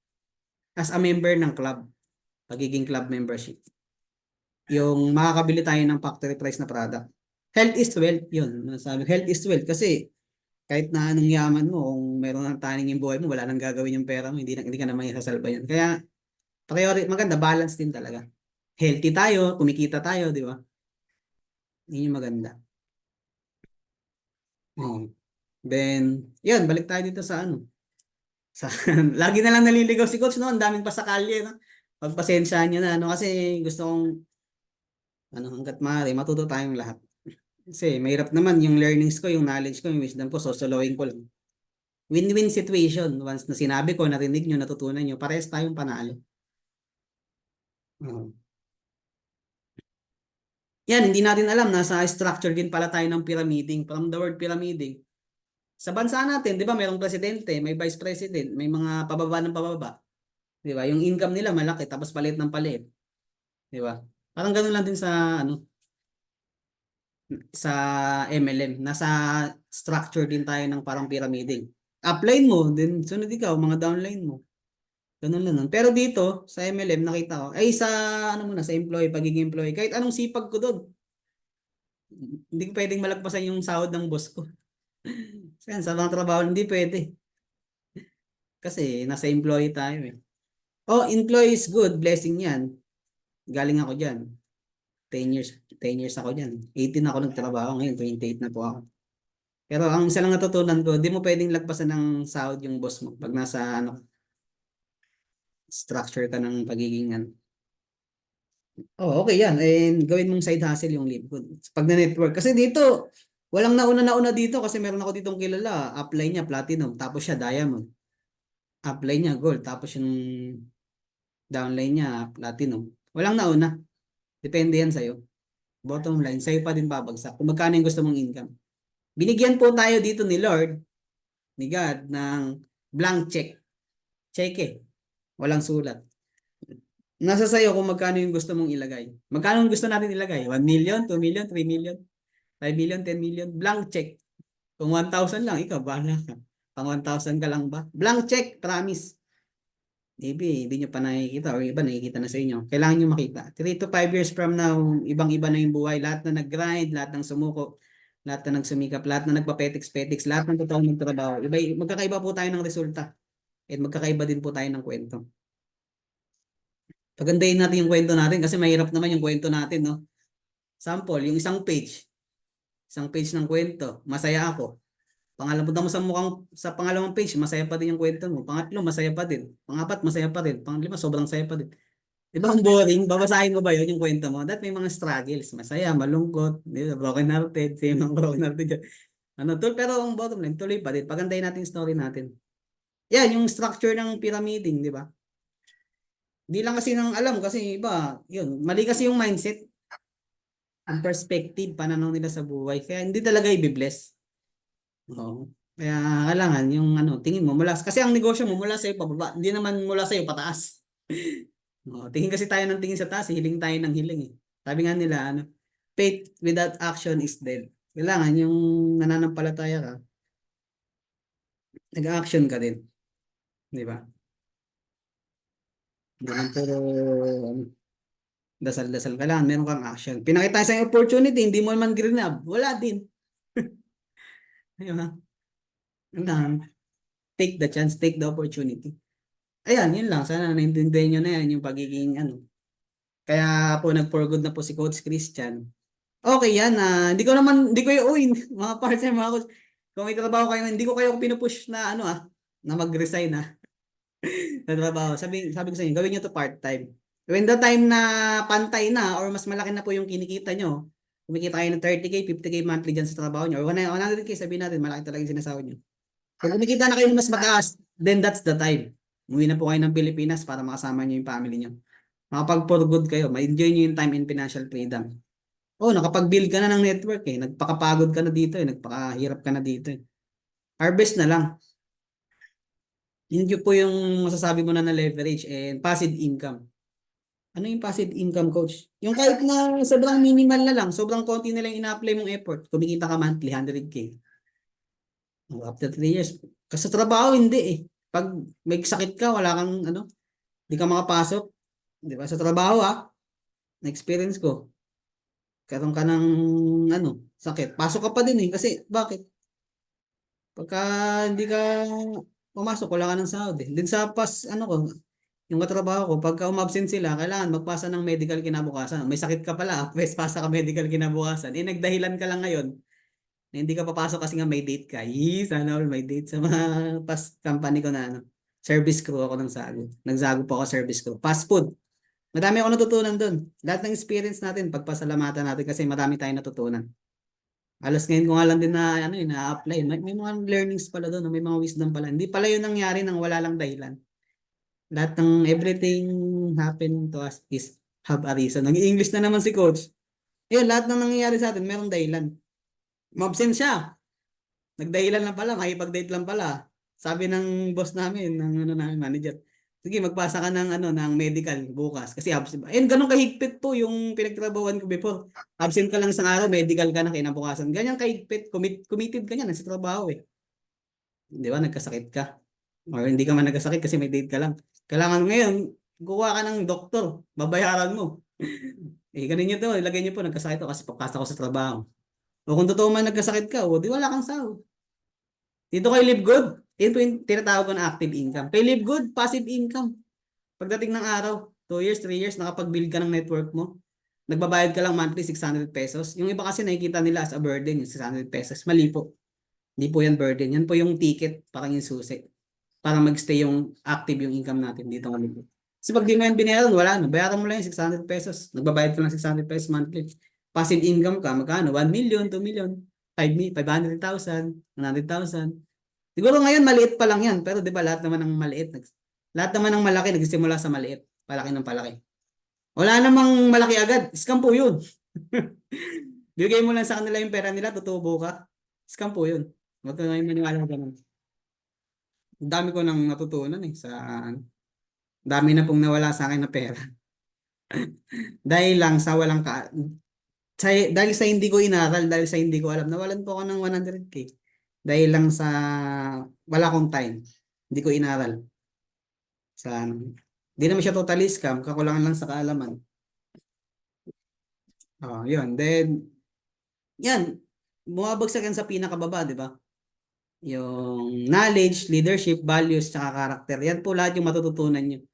as a member ng club. Pagiging club membership. Yung makakabili tayo ng factory price na product. Health is wealth. Yun. Sabi, health is wealth. Kasi kahit na anong yaman mo, kung meron ng taning yung buhay mo, wala nang gagawin yung pera mo, hindi ka na may sasalba yan. Kaya, maganda, balance din talaga. Healthy tayo, kumikita tayo, di ba? Yun yung maganda. Then, yun, balik tayo dito sa Sa, lagi na lang naliligaw si coach, no? Ang daming pasakalye, no? Pagpasensyahan nyo na, kasi gusto kong, hanggat maaari, matuto tayong lahat. Kasi mahirap naman yung learnings ko, yung knowledge ko, yung wisdom ko, sosolohin ko lang. Win-win situation. Once na sinabi ko, narinig nyo, natutunan nyo, parehas tayong panalo. Oo. Yan, hindi natin alam, nasa structure din pala tayo ng pyramiding. From the word pyramiding. Sa bansa natin, di ba, mayroong presidente, may vice president, may mga pababa ng pababa. Di ba? Yung income nila malaki, tapos palit ng palit. Di ba? Parang ganun lang din sa, ano, sa MLM. Nasa structure din tayo ng parang pyramiding. Upline mo, then sunod ikaw, mga downline mo. Ganun lang nun. Pero dito, sa MLM, nakita ko, ay sa, ano muna, sa employee, pagiging employee, kahit anong sipag ko doon, hindi ko pwedeng malagpasan yung sahod ng boss ko. Kasi sa mga trabaho, hindi pwede. Kasi nasa employee tayo eh. Oh, employee is good, blessing yan. Galing ako dyan. 10 years ako dyan. 18 ako nagtrabaho, ngayon 28 na po ako. Pero ang isa lang natutunan ko, di mo pwedeng lagpasan ng sahod yung boss mo pag nasa ano, structure ka ng pagiging ano. Oh, okay yan. And gawin mong side hustle yung livelihood. Pag na-network. Kasi dito, walang nauna dito kasi meron ako ditong kilala. Upline niya, platinum. Tapos siya, diamond. Upline niya, gold. Tapos yung downline niya, platinum. Walang nauna. Depende yan sa'yo. Bottom line, sa'yo pa din babagsak. Kung magkano yung gusto mong income. Binigyan po tayo dito ni Lord, ni God, ng blank check. Check eh. Walang sulat. Nasa sa'yo kung magkano yung gusto mong ilagay. Magkano yung gusto natin ilagay? 1 million, 2 million, 3 million, 5 million, 10 million. Blank check. Kung 1,000 lang, ikaw, bahala ka. Pang 1,000 ka lang ba? Blank check, promise. Maybe, hindi nyo pa nakikita or iba nakikita na sa inyo. Kailangan nyo makita. 3 to 5 years from now, ibang-iba na yung buhay. Lahat na nag-grind, lahat ng sumuko, lahat na nagsumikap, lahat na nagpa-petiks-petiks, lahat ng totoong magtrabaho. Iba, magkakaiba po tayo ng resulta. At magkakaiba din po tayo ng kwento. Pagandahin natin yung kwento natin kasi mahirap naman yung kwento natin, no? Sample, yung isang page ng kwento, masaya ako. Pangalapunta mo sa pangalawang page, masaya pa din yung kwento mo. Pangatlo, masaya pa din. Pangapat, masaya pa din. Panglima, sobrang saya pa din. Di ba ang boring? Babasahin mo ba yun yung kwento mo? That may mga struggles. Masaya, malungkot, di ba? Broken hearted, same ng broken hearted dyan. Ano, pero ang bottom line, tuloy pa din. Pagandahin natin yung story natin. Yan, yung structure ng pyramiding, di ba? Di lang kasi nang alam kasi iba, yun, mali kasi yung mindset, ang perspective, pananaw nila sa buhay. Kaya hindi talaga i-bless. Oo. Kaya kailangan yung ano, tingin mo mula kasi ang negosyo mo mula sa iyo pababa, hindi naman mula sa iyo pataas. Oo, tingin kasi tayo ng tingin sa taas, hiling tayo ng hiling eh. Sabi nga nila ano, faith without action is dead. Kailangan yung nananampalataya ka, nag-action ka din, di ba? Hindi lang puro ano, dasal-dasal ka lang, meron kang action. Pinakita sa opportunity, hindi mo naman grinab, wala din. Di ba? Kailangan, take the chance, take the opportunity. Ayan, yun lang. Sana naintindihan nyo na yan yung pagiging ano. Kaya po nag-for good na po si Coach Christian. Okay yan. Hindi ko yung, uy, mga partner, mga coach. Kung may trabaho kayo, hindi ko kayo pinupush na ano na mag-resign na trabaho. Sabi ko sa inyo, gawin nyo to part-time. When the time na pantay na or mas malaki na po yung kinikita nyo, kumikita kayo ng 30K, 50K monthly dyan sa trabaho nyo, or 100K, sabihin natin, malaki talaga yung sinasahod nyo. Kung kumikita na kayo ng mas mataas, then that's the time. Umuwi na po kayo ng Pilipinas para makasama nyo yung family nyo. Makapag-for good kayo, ma-enjoy nyo yung time and financial freedom. Oh, nakapag-build ka na ng network eh. Nagpakapagod ka na dito eh. Nagpakahirap ka na dito eh. Harvest na lang. Yun po yung masasabi mo na leverage and passive income. Ano yung passive income, coach? Yung kahit na sobrang minimal na lang, sobrang konti na lang ina-apply mong effort, kumikita ka monthly, 100K. After 3 years. Kasi sa trabaho, hindi eh. Pag may sakit ka, wala kang ano, hindi ka makapasok. Di ba? Sa trabaho na-experience ko. Karoon ka ng ano, sakit. Pasok ka pa din eh. Kasi bakit? Pagka hindi ka pumasok, wala ka ng sahod eh. Din sa ano ko, yung katrabaho ko, pagka umabsent sila, kailangan magpasa ng medical kinabukasan. May sakit ka pala, pwes pasa ka medical kinabukasan. Eh, nagdahilan ka lang ngayon na hindi ka papasok kasi nga may date ka. Sana all may date sa mga past company ko na ano. Service crew ako ng Zago. Nagzago po ako service crew. Fast food. Madami ako natutunan doon. Lahat ng experience natin, pagpasalamatan natin kasi marami tayong natutunan. Alas ngayon ko nga lang din na ano na-apply. May mga learnings pala doon, may mga wisdom pala. Hindi pala 'yun nangyari nang wala lang dahilan. Lahat ng everything happen to us is have a reason. Nag-English na naman si coach. Yun, lahat ng nangyayari sa atin, merong dahilan. Mabsent siya. Nagdahilan lang pala, makipag-date lang pala. Sabi ng boss namin, ng ano namin manager. Sige, magpasa ka ng ano ng medical bukas kasi absent. Eh, ganun kahigpit po yung pinagtrabahuan ko before. Absent ka lang isang araw, medical ka na kinabukasan. Ganyan kahigpit, committed ka niyan sa trabaho eh. Di ba, nagkasakit ka. Or hindi ka man nagkasakit kasi may date ka lang. Kailangan ngayon, kuha ka ng doktor, babayaran mo. Eh, ganun nyo to, ilagay nyo po, nagkasakit ako kasi papasa ko sa trabaho. O kung totoo man nagkasakit ka, o di wala kang sahod. Dito kay Live Good, yun po yung tinatawag ko na active income. Kay Live Good, passive income. Pagdating ng araw, 2 years, 3 years, nakapag-build ka ng network mo. Nagbabayad ka lang monthly 600 pesos. Yung iba kasi nakikita nila as a burden yung 600 pesos. Mali po. Hindi po yan burden. Yan po yung ticket, parang yung susi. Para mag-stay yung active yung income natin dito kami. Kasi pag di mo yan binayaran, wala na. Bayaran mo lang yung 600 pesos. Nagbabayad ka lang 600 pesos monthly. Passive income ka, magkano? 1 million, 2 million, 500,000, 100,000. Siguro ngayon maliit pa lang yan. Pero di ba lahat naman ng maliit, lahat naman ng malaki nagsisimula sa maliit. Palaki ng palaki. Wala namang malaki agad. Scam po yun. Bigay mo lang sa kanila yung pera nila, tutubo ka. Scam po yun. Huwag ka ngayon maniwala ka ganun. Ang dami ko nang natutunan eh sa dami na pong nawala sa akin na pera. Dahil lang sa walang dahil sa hindi ko inaral, dahil sa hindi ko alam, nawalan po ako ng 100K. Dahil lang sa wala akong time. Hindi ko inaral. Sa ano. Hindi naman siya totally scam, kakulangan lang sa kaalaman. Oh, yun. Then, yan. Bumabagsak yan sa pinakababa, di ba? Yung knowledge, leadership, values, tsaka character. Yan po lahat yung matututunan nyo.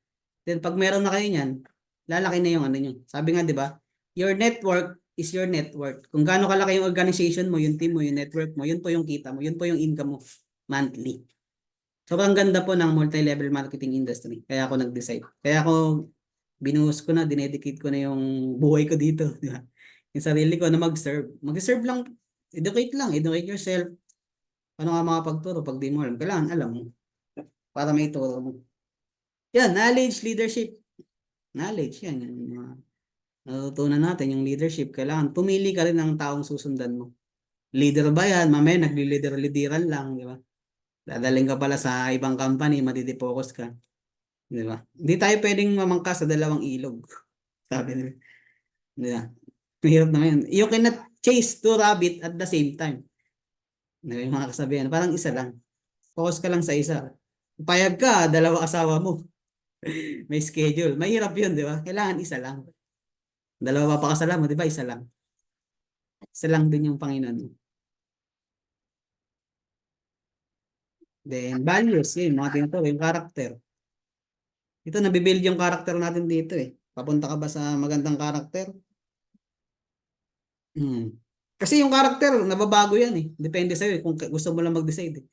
Then pag meron na kayo niyan, lalaki na yung ano nyo. Sabi nga 'di ba? Your network is your net worth. Kung gaano kalaki yung organization mo, yung team mo, yung network mo, yun po yung kita mo, yun po yung income mo monthly. Sobrang ganda po ng multi-level marketing industry. Kaya ako nag-decide. Kaya ako binuhos ko na, dinedicate ko na yung buhay ko dito, di ba? Yung sarili ko na mag-serve. Mag-serve lang, educate lang, educate yourself. Ano nga mga pagturo pag di mo alam, kailangan alam mo para may turo mo. Yan, knowledge, leadership. Knowledge, yan. Yung mga natutunan natin, yung leadership. Kailangan pumili ka rin ng taong susundan mo. Leader ba yan? Mamaya nagli-leader-leaderan lang, di ba? Dadaling ka pala sa ibang company, matitipokos ka. Di ba? Hindi tayo pwedeng mamangka sa dalawang ilog. Sabi nila. Di ba? Mahirap naman yun. You cannot chase two rabbit at the same time. Di ba? Yung mga kasabihan. Parang isa lang. Focus ka lang sa isa. Payag ka, dalawa asawa mo. May schedule. Mahirap yun, di ba? Kailangan isa lang. Dalawa pa kasala mo, di ba? Isa lang. Isa lang din yung Panginoon. Then, values, yun, mga tinatawag, yung character. Ito, nabibuild yung character natin dito eh. Papunta ka ba sa magandang character? Hmm. Kasi yung character, nababago yan eh. Depende sa'yo kung gusto mo lang mag-decide eh.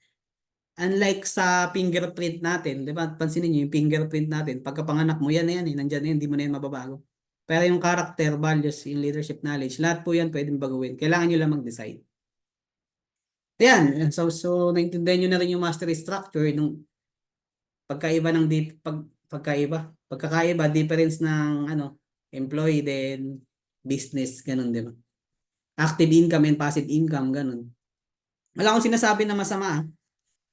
Unlike sa fingerprint natin, di ba? Pansinin niyo yung fingerprint natin. Pagkapanganak mo, yan na yan eh. Nandyan na yan, hindi mo na yan mababago. Pero yung character, values, yung leadership knowledge, lahat po yan pwedeng baguhin. Kailangan nyo lang mag-decide. Yan. So naintindihan nyo na rin yung mastery structure nung pagkaiba ng pagkakaiba, difference ng ano, employee then business, ganun, di ba? Active income and passive income, ganun. Wala akong sinasabi na masama.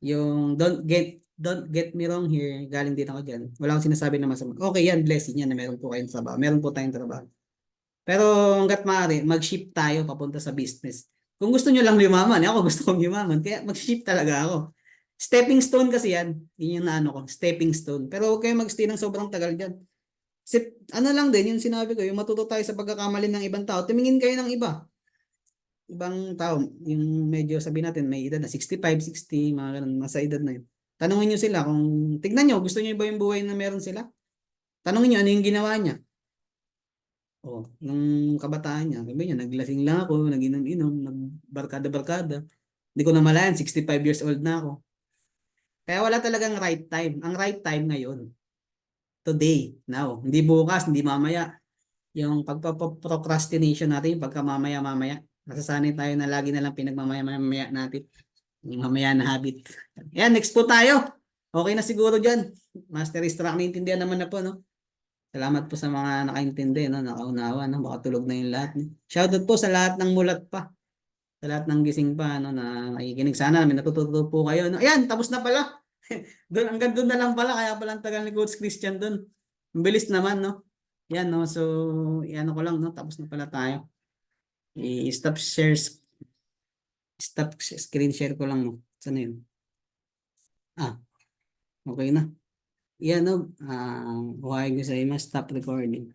Yung don't get me wrong here, galing din ako diyan. Wala akong sinasabi na masama. Okay yan, blessing yan na meron po kayong trabaho. Meron po tayong trabaho. Pero hangga't maaari, mag-shift tayo papunta sa business. Kung gusto nyo lang yumaman, ako gusto kong yumaman, kaya mag-shift talaga ako. Stepping stone kasi yan. Yun yung naano ko, stepping stone. Pero huwag kayo mag-stay ng sobrang tagal dyan. Ano lang din, yung sinabi ko, yung matuto tayo sa pagkakamali ng ibang tao, tumingin kayo ng iba. Ibang tao, yung medyo sabihin natin, may edad na 65, 60, mga ganun, nasa edad na yun. Tanungin nyo sila kung, tignan nyo, gusto nyo ba yung buhay na meron sila? Tanungin nyo, ano yung ginawa niya? Oh, nung kabataan niya, sabi niya, naglasing lang ako, nag-inom-inom, nagbarkada-barkada. Hindi ko na malayan, 65 years old na ako. Kaya wala talagang right time. Ang right time ngayon, today, now. Hindi bukas, hindi mamaya. Yung pagpa-procrastination natin, yung pagkamamaya-mamaya. Nasasanay tayo na lagi na lang pinagmamaya natin. Yung mamaya na habit. Yan, next po tayo. Okay na siguro dyan. Master Extract, naintindihan naman na po, no? Salamat po sa mga nakaintindi, no? Nakaunawa, no? Baka tulog na yung lahat. No? Shoutout po sa lahat ng mulat pa. Sa lahat ng gising pa, no? Na nakikinig. Sana may natututo po kayo, no? Ayan, tapos na pala. Doon, hanggang doon na lang pala. Kaya pala ang tagal ni Coach Christian doon. Ang bilis naman, no? Yan, no? So, yan ko lang, no? Tapos na pala tayo. I-stop shares. Stop screen share ko lang, no? Saan na yun? Ah, okay na. Yan, no? Buhay ko sa ima. Stop recording.